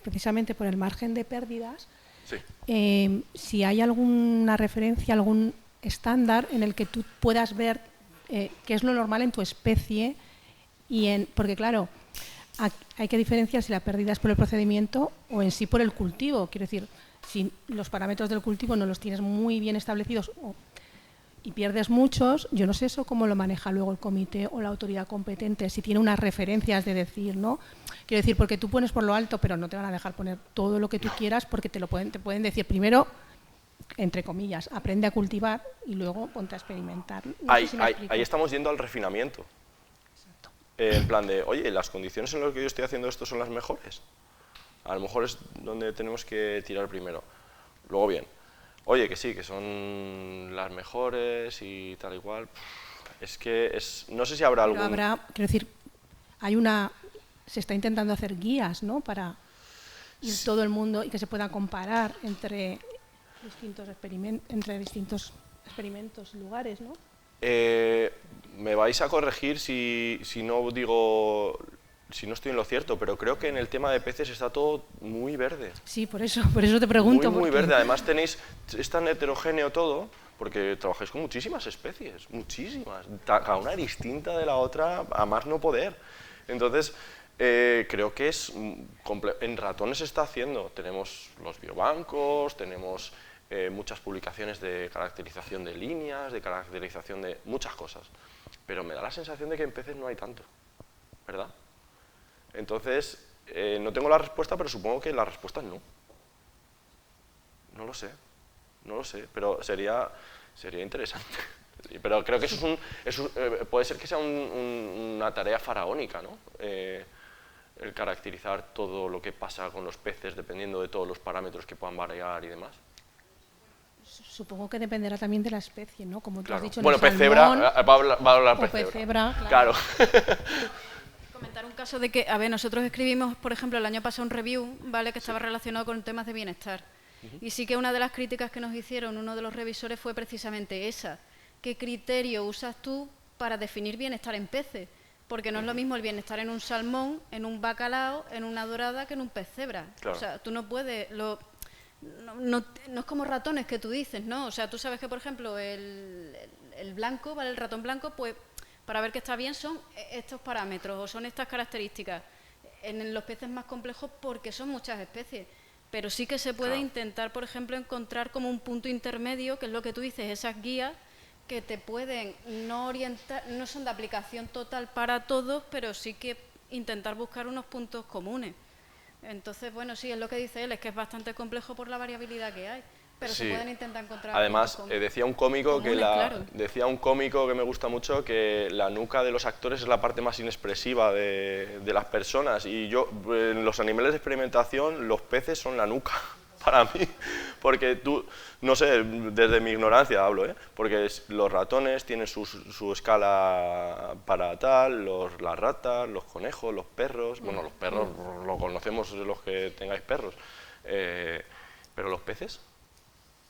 precisamente por el margen de pérdidas, sí. Si hay alguna referencia, algún estándar en el que tú puedas ver qué es lo normal en tu especie, porque claro, hay que diferenciar si la pérdida es por el procedimiento o en sí por el cultivo. Quiero decir, si los parámetros del cultivo no los tienes muy bien establecidos y pierdes muchos, yo no sé eso cómo lo maneja luego el comité o la autoridad competente, si tiene unas referencias de decir, ¿no? Quiero decir, porque tú pones por lo alto, pero no te van a dejar poner todo lo que tú quieras, porque te pueden decir primero, entre comillas, aprende a cultivar y luego ponte a experimentar. Ahí estamos yendo al refinamiento. Exacto. En plan de, oye, las condiciones en las que yo estoy haciendo esto son las mejores. A lo mejor es donde tenemos que tirar primero. Luego bien, oye, que sí, que son las mejores y tal igual. Es que no sé si habrá algún... Quiero decir, se está intentando hacer guías, ¿no? Para ir todo el mundo y que se pueda comparar entre distintos experimentos y lugares, ¿no? Me vais a corregir si no estoy en lo cierto, pero creo que en el tema de peces está todo muy verde. Sí, por eso te pregunto. Muy verde. Además es tan heterogéneo todo, porque trabajáis con muchísimas especies, muchísimas, cada una distinta de la otra, a más no poder. Entonces, creo que en ratones se está haciendo. Tenemos los biobancos, tenemos muchas publicaciones de caracterización de líneas, de caracterización de muchas cosas. Pero me da la sensación de que en peces no hay tanto, ¿verdad? Entonces, no tengo la respuesta, pero supongo que la respuesta es no. No lo sé, pero sería interesante. Pero creo que puede ser que sea una tarea faraónica, ¿no? El caracterizar todo lo que pasa con los peces dependiendo de todos los parámetros que puedan variar y demás. Supongo que dependerá también de la especie, ¿no? Como tú has dicho. Bueno, pez cebra, va a hablar pez cebra. Claro. Comentar un caso de que, a ver, nosotros escribimos, por ejemplo, el año pasado un review, ¿vale? Que estaba relacionado con temas de bienestar. Y sí que una de las críticas que nos hicieron uno de los revisores fue precisamente esa. ¿Qué criterio usas tú para definir bienestar en peces? Porque no es lo mismo el bienestar en un salmón, en un bacalao, en una dorada que en un pez cebra. Claro. O sea, tú no puedes... No es como ratones que tú dices, ¿no? O sea, tú sabes que, por ejemplo, el blanco, ¿vale? El ratón blanco, pues para ver que está bien son estos parámetros o son estas características. En los peces más complejos porque son muchas especies. Pero sí que se puede intentar, por ejemplo, encontrar como un punto intermedio, que es lo que tú dices, esas guías que te pueden no orientar, no son de aplicación total para todos, pero sí que intentar buscar unos puntos comunes. Entonces, bueno, sí, es lo que dice él, es que es bastante complejo por la variabilidad que hay, pero se pueden intentar encontrar... Además, decía un cómico decía un cómico que me gusta mucho que la nuca de los actores es la parte más inexpresiva de las personas, y yo, en los animales de experimentación, los peces son la nuca. Para mí, porque tú, no sé, desde mi ignorancia hablo, porque los ratones tienen su escala para tal, las ratas, los conejos, los perros, bueno, los perros lo conocemos los que tengáis perros, pero los peces,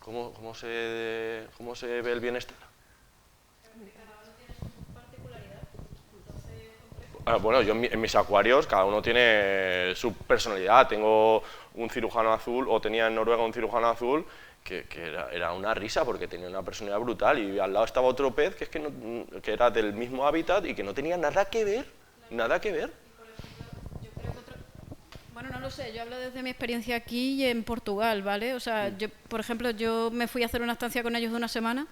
¿cómo se ve el bienestar? Bueno, yo en mis acuarios cada uno tiene su personalidad. Tengo un cirujano azul, o tenía en Noruega un cirujano azul, que era una risa porque tenía una personalidad brutal, y al lado estaba otro pez que era del mismo hábitat y que no tenía nada que ver, nada que ver. Bueno, no lo sé, yo hablo desde mi experiencia aquí y en Portugal, ¿vale? O sea, yo, por ejemplo, yo me fui a hacer una estancia con ellos de una semana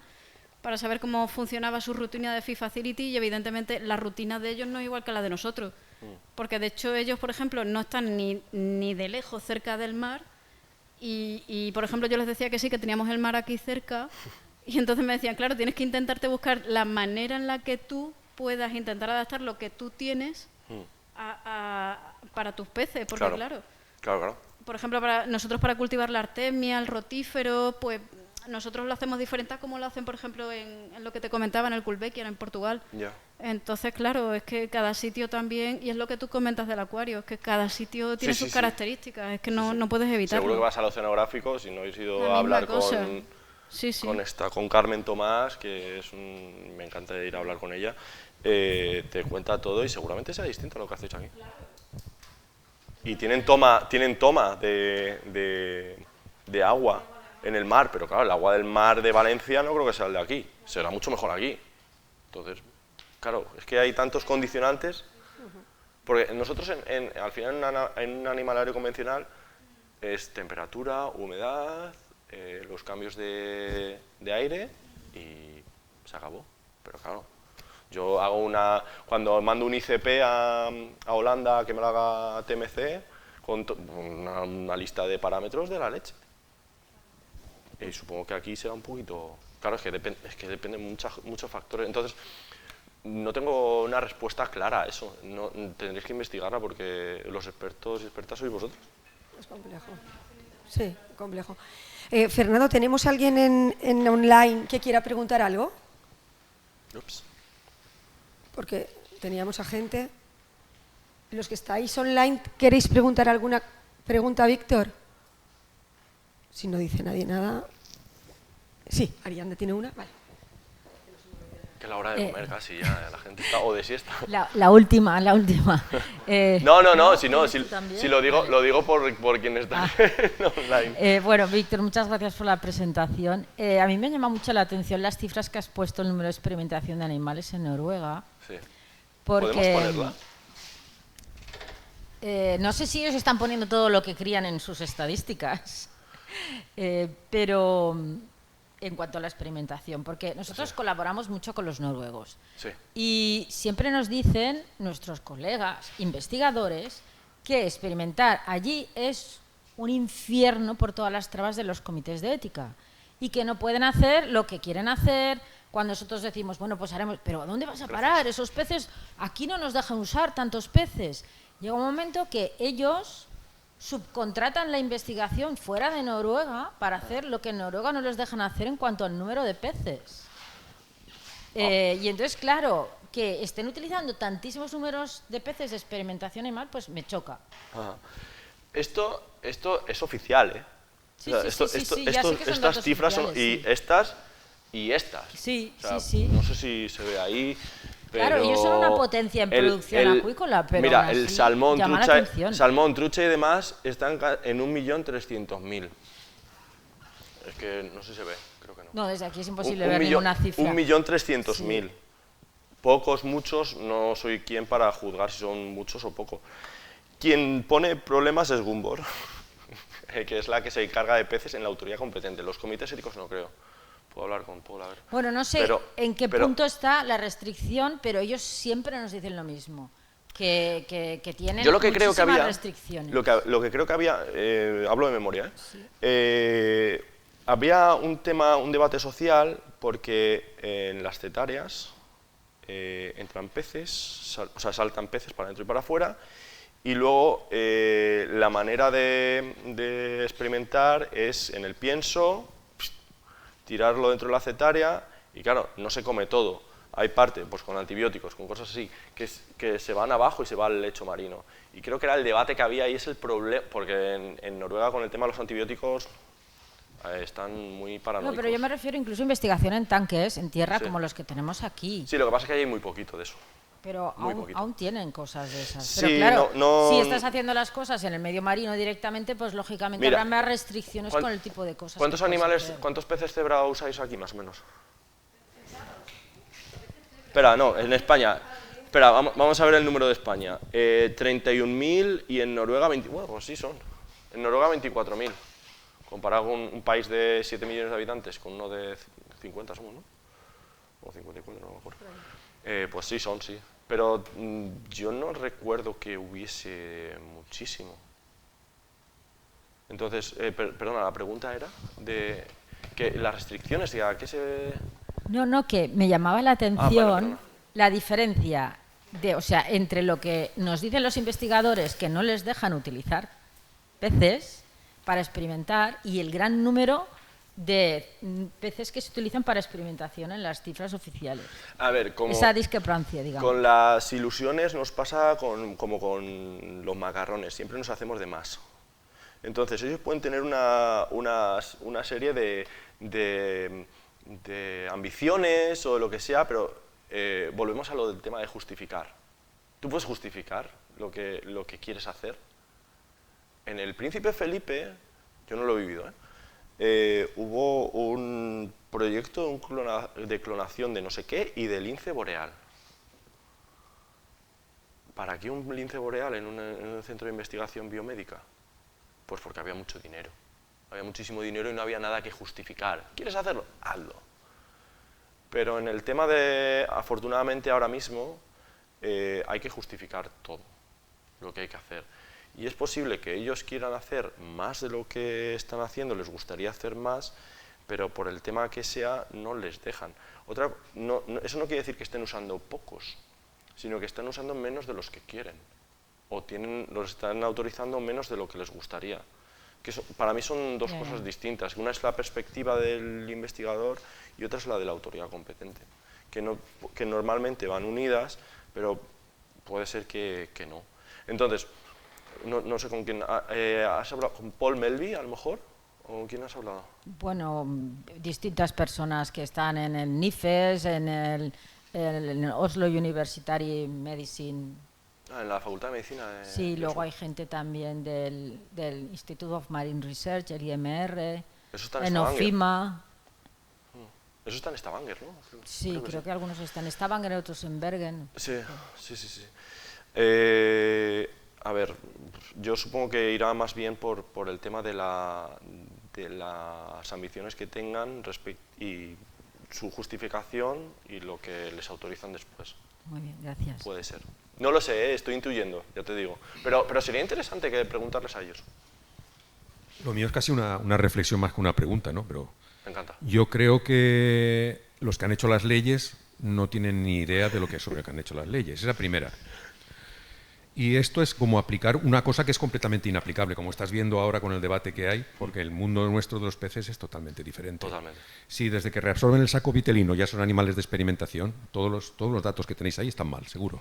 para saber cómo funcionaba su rutina de Fish Facility, y evidentemente la rutina de ellos no es igual que la de nosotros. Porque de hecho ellos, por ejemplo, no están ni de lejos cerca del mar, y por ejemplo yo les decía que sí, que teníamos el mar aquí cerca, y entonces me decían, claro, tienes que intentarte buscar la manera en la que tú puedas intentar adaptar lo que tú tienes para tus peces, porque claro. Por ejemplo, nosotros para cultivar la artemia, el rotífero, pues nosotros lo hacemos diferente a como lo hacen, por ejemplo, en lo que te comentaba, en el Gulbenkian, en Portugal. Entonces, claro, es que cada sitio también, y es lo que tú comentas del acuario, es que cada sitio tiene sus características, es que no puedes evitarlo. Seguro que vas al oceanográfico, si no habéis ido a hablar con Carmen Tomás, que me encanta ir a hablar con ella, te cuenta todo y seguramente sea distinto a lo que hacéis aquí. Y tienen toma de agua en el mar, pero claro, el agua del mar de Valencia no creo que sea el de aquí, será mucho mejor aquí. Entonces, claro, es que hay tantos condicionantes, porque nosotros al final en un animalario convencional es temperatura, humedad, los cambios de aire y se acabó. Pero claro, yo hago cuando mando un ICP a Holanda que me lo haga TMC, con una lista de parámetros de la leche. Y supongo que aquí será un poquito... Claro, es que depende muchos factores. Entonces, no tengo una respuesta clara a eso. Tendréis que investigarla porque los expertos y expertas sois vosotros. Es complejo. Sí, complejo. Fernando, ¿tenemos alguien en online que quiera preguntar algo? Ups. Porque teníamos a gente. Los que estáis online, ¿queréis preguntar alguna pregunta a Víctor? Si no dice nadie nada... Sí, Arianda tiene una. Vale. Que es la hora de comer casi ya, la gente está o de siesta. La última. No, si lo digo por quien está online. Bueno, Víctor, muchas gracias por la presentación. A mí me llama mucho la atención las cifras que has puesto, el número de experimentación de animales en Noruega. Sí. Porque, ¿podemos ponerla? No sé si ellos están poniendo todo lo que crían en sus estadísticas, pero en cuanto a la experimentación, porque nosotros colaboramos mucho con los noruegos y siempre nos dicen nuestros colegas investigadores que experimentar allí es un infierno por todas las trabas de los comités de ética y que no pueden hacer lo que quieren hacer. Cuando nosotros decimos, bueno, pues haremos, pero ¿a dónde vas a parar? Esos peces, aquí no nos dejan usar tantos peces. Llega un momento que ellos subcontratan la investigación fuera de Noruega para hacer lo que en Noruega no les dejan hacer en cuanto al número de peces. Y entonces, claro, que estén utilizando tantísimos números de peces de experimentación animal, pues me choca. Esto es oficial, ¿eh? Sí, o sea, estas cifras son, y estas y estas. Sí, o sea, sí. No sé si se ve ahí. Pero claro, ellos son una potencia en producción acuícola, pero mira, el salmón, trucha y demás están en 1.300.000. Es que no sé si se ve, creo que no. No, desde aquí es imposible ver ninguna cifra. 1.300.000. Sí. Pocos, muchos, no soy quien para juzgar si son muchos o pocos. Quien pone problemas es Gumbor, que es la que se encarga de peces en la autoridad competente. Los comités éticos no creo. Puedo hablar con Paul, a ver. Bueno, no sé en qué punto está la restricción, pero ellos siempre nos dicen lo mismo, que tienen yo lo que creo que había, restricciones. Lo que creo que había, hablo de memoria, había un debate social porque en las cetarias entran peces, o sea, saltan peces para adentro y para afuera, y luego la manera de experimentar es en el pienso, tirarlo dentro de la cetaria y claro, no se come todo. Hay parte, pues con antibióticos, con cosas así, que se van abajo y se va al lecho marino. Y creo que era el debate que había y es el problema, porque en Noruega con el tema de los antibióticos están muy paranoicos. No, pero yo me refiero incluso a investigación en tanques, en tierra, como los que tenemos aquí. Sí, lo que pasa es que hay muy poquito de eso. Pero aún tienen cosas de esas. Sí, pero claro, si estás haciendo las cosas en el medio marino directamente, pues lógicamente habrá más restricciones con el tipo de cosas. ¿Cuántos peces cebra usáis aquí más o menos? Espera, no, en España. Espera, vamos a ver el número de España. 31.000 y en Noruega 20. Bueno, pues sí son. En Noruega 24.000. Comparado con un país de 7 millones de habitantes, con uno de 50 somos, ¿no? O 54, no me acuerdo. Pues sí son, sí. Pero yo no recuerdo que hubiese muchísimo. Entonces, perdona, la pregunta era de que las restricciones, ¿a qué se...? No, que me llamaba la atención la diferencia o sea, entre lo que nos dicen los investigadores que no les dejan utilizar peces para experimentar y el gran número de peces que se utilizan para experimentación en las cifras oficiales. A ver, esa discrepancia, digamos. Con las ilusiones nos pasa como con los macarrones, siempre nos hacemos de más. Entonces ellos pueden tener una serie de ambiciones o lo que sea, pero volvemos a lo del tema de justificar. ¿Tú puedes justificar lo que quieres hacer? En el Príncipe Felipe, yo no lo he vivido, hubo un proyecto de clonación de no sé qué y de lince boreal. ¿Para qué un lince boreal en un centro de investigación biomédica? Pues porque había mucho dinero. Había muchísimo dinero y no había nada que justificar. ¿Quieres hacerlo? Hazlo. Pero en el tema afortunadamente ahora mismo, hay que justificar todo lo que hay que hacer. Y es posible que ellos quieran hacer más de lo que están haciendo, les gustaría hacer más, pero por el tema que sea no les dejan. Eso no quiere decir que estén usando pocos, sino que están usando menos de los que quieren, o los están autorizando menos de lo que les gustaría. Para mí son dos cosas distintas. Una es la perspectiva del investigador y otra es la de la autoridad competente, que normalmente van unidas, pero puede ser que no. Entonces, no sé con quién. ¿Has hablado con Paul Melby, a lo mejor? ¿O con quién has hablado? Bueno, distintas personas que están en el NIFES, en el Oslo University Medicine. En la Facultad de Medicina. Sí, luego hay gente también del Institute of Marine Research, el IMR, en OFIMA. Eso está en Stavanger, ¿no? Sí, creo que algunos están en Stavanger, otros en Bergen. Sí. A ver, yo supongo que irá más bien por el tema de las ambiciones que tengan y su justificación y lo que les autorizan después. Muy bien, gracias. Puede ser. No lo sé, estoy intuyendo, ya te digo. Pero sería interesante preguntarles a ellos. Lo mío es casi una reflexión más que una pregunta, ¿no? Pero me encanta. Yo creo que los que han hecho las leyes no tienen ni idea de sobre lo que han hecho las leyes. Esa es la primera. Y esto es como aplicar una cosa que es completamente inaplicable, como estás viendo ahora con el debate que hay, porque el mundo nuestro de los peces es totalmente diferente. Totalmente. Sí, desde que reabsorben el saco vitelino ya son animales de experimentación, todos los datos que tenéis ahí están mal, seguro,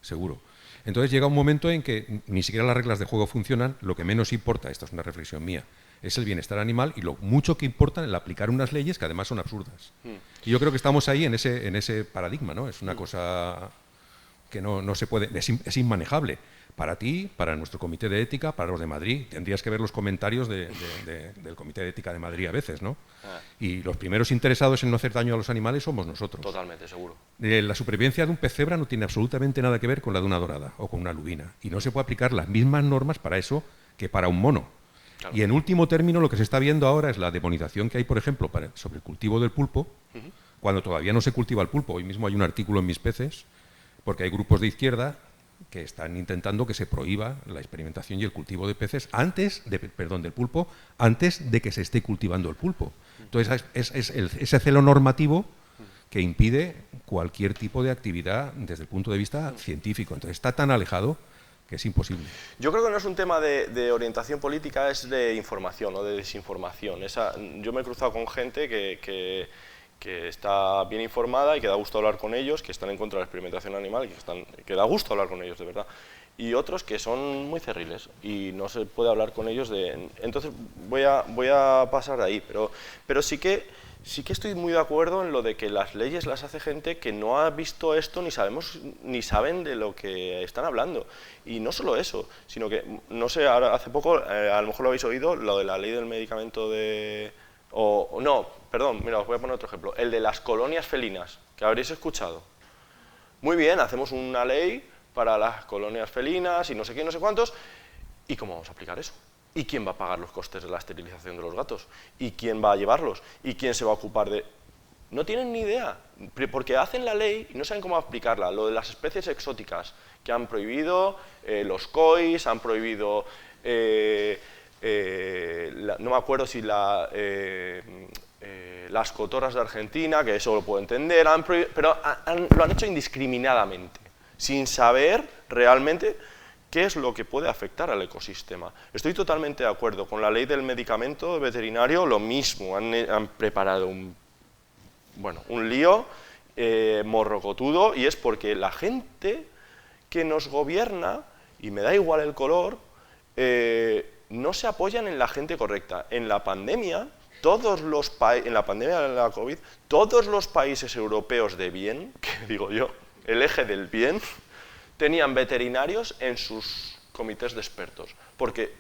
seguro. Entonces llega un momento en que ni siquiera las reglas de juego funcionan, lo que menos importa, esta es una reflexión mía, es el bienestar animal y lo mucho que importa el aplicar unas leyes que además son absurdas. Y yo creo que estamos ahí en ese paradigma, ¿no? Es una cosa que no se puede, es inmanejable. Para ti, para nuestro comité de ética, para los de Madrid. Tendrías que ver los comentarios del comité de ética de Madrid a veces, ¿no? Y los primeros interesados en no hacer daño a los animales somos nosotros. Totalmente, seguro. La supervivencia de un pez cebra no tiene absolutamente nada que ver con la de una dorada o con una lubina. Y no se puede aplicar las mismas normas para eso que para un mono. Claro. Y en último término, lo que se está viendo ahora es la demonización que hay, por ejemplo, sobre el cultivo del pulpo, cuando todavía no se cultiva el pulpo. Hoy mismo hay un artículo en Mis Peces, porque hay grupos de izquierda que están intentando que se prohíba la experimentación y el cultivo de peces del pulpo, antes de que se esté cultivando el pulpo. Entonces, es ese celo normativo que impide cualquier tipo de actividad desde el punto de vista científico. Entonces, está tan alejado que es imposible. Yo creo que no es un tema de orientación política, es de información o de desinformación. Yo me he cruzado con gente que está bien informada y que da gusto hablar con ellos, que están en contra de la experimentación animal y que da gusto hablar con ellos, de verdad. Y otros que son muy cerriles y no se puede hablar con ellos Entonces voy a pasar de ahí, pero sí que estoy muy de acuerdo en lo de que las leyes las hace gente que no ha visto esto ni saben de lo que están hablando. Y no solo eso, sino que, no sé, ahora hace poco, a lo mejor lo habéis oído, lo de la ley del medicamento mira, os voy a poner otro ejemplo. El de las colonias felinas, que habréis escuchado. Muy bien, hacemos una ley para las colonias felinas y no sé qué, no sé cuántos. ¿Y cómo vamos a aplicar eso? ¿Y quién va a pagar los costes de la esterilización de los gatos? ¿Y quién va a llevarlos? ¿Y quién se va a ocupar de...? No tienen ni idea, porque hacen la ley y no saben cómo aplicarla. Lo de las especies exóticas, que han prohibido los cois, han prohibido... no me acuerdo si las cotorras de Argentina, que eso lo puedo entender, pero lo han hecho indiscriminadamente, sin saber realmente qué es lo que puede afectar al ecosistema. Estoy totalmente de acuerdo con la ley del medicamento veterinario, lo mismo, han preparado un lío morrocotudo, y es porque la gente que nos gobierna, y me da igual el color, no se apoyan en la gente correcta. En la pandemia, en la pandemia de la COVID, todos los países europeos de bien, que digo yo, el eje del bien, tenían veterinarios en sus comités de expertos. Porque,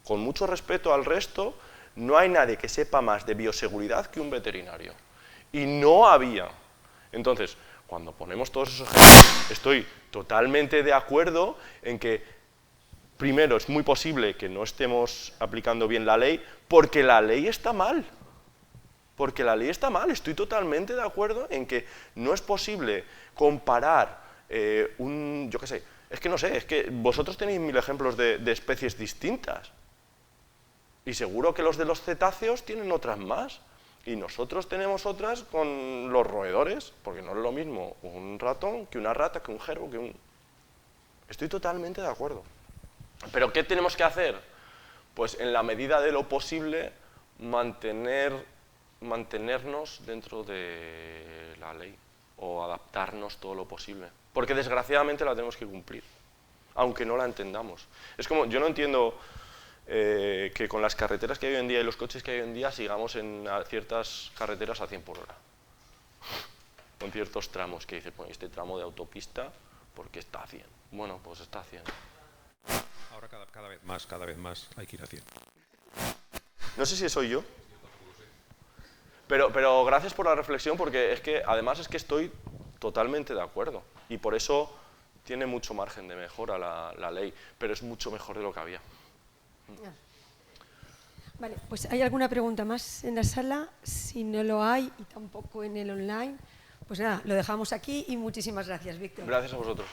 con mucho respeto al resto, no hay nadie que sepa más de bioseguridad que un veterinario. Y no había. Entonces, cuando ponemos todos esos ejemplos, estoy totalmente de acuerdo en que primero, es muy posible que no estemos aplicando bien la ley, porque la ley está mal. Porque la ley está mal. Estoy totalmente de acuerdo en que no es posible comparar yo qué sé, es que no sé, es que vosotros tenéis 1000 ejemplos de especies distintas. Y seguro que los de los cetáceos tienen otras más. Y nosotros tenemos otras con los roedores, porque no es lo mismo un ratón que una rata, que un jerbo, que un... Estoy totalmente de acuerdo. ¿Pero qué tenemos que hacer? Pues en la medida de lo posible mantenernos dentro de la ley o adaptarnos todo lo posible. Porque desgraciadamente la tenemos que cumplir, aunque no la entendamos. Es como, yo no entiendo que con las carreteras que hay hoy en día y los coches que hay hoy en día sigamos en ciertas carreteras a 100 por hora. Con ciertos tramos que dice, pues este tramo de autopista, ¿por qué está a 100? Bueno, pues está a 100. Ahora cada vez más hay que ir a 100. No sé si soy yo, pero gracias por la reflexión, porque además es que estoy totalmente de acuerdo, y por eso tiene mucho margen de mejora la ley, pero es mucho mejor de lo que había. Vale, pues ¿hay alguna pregunta más en la sala? Si no lo hay, y tampoco en el online, pues nada, lo dejamos aquí y muchísimas gracias, Víctor. Gracias a vosotros.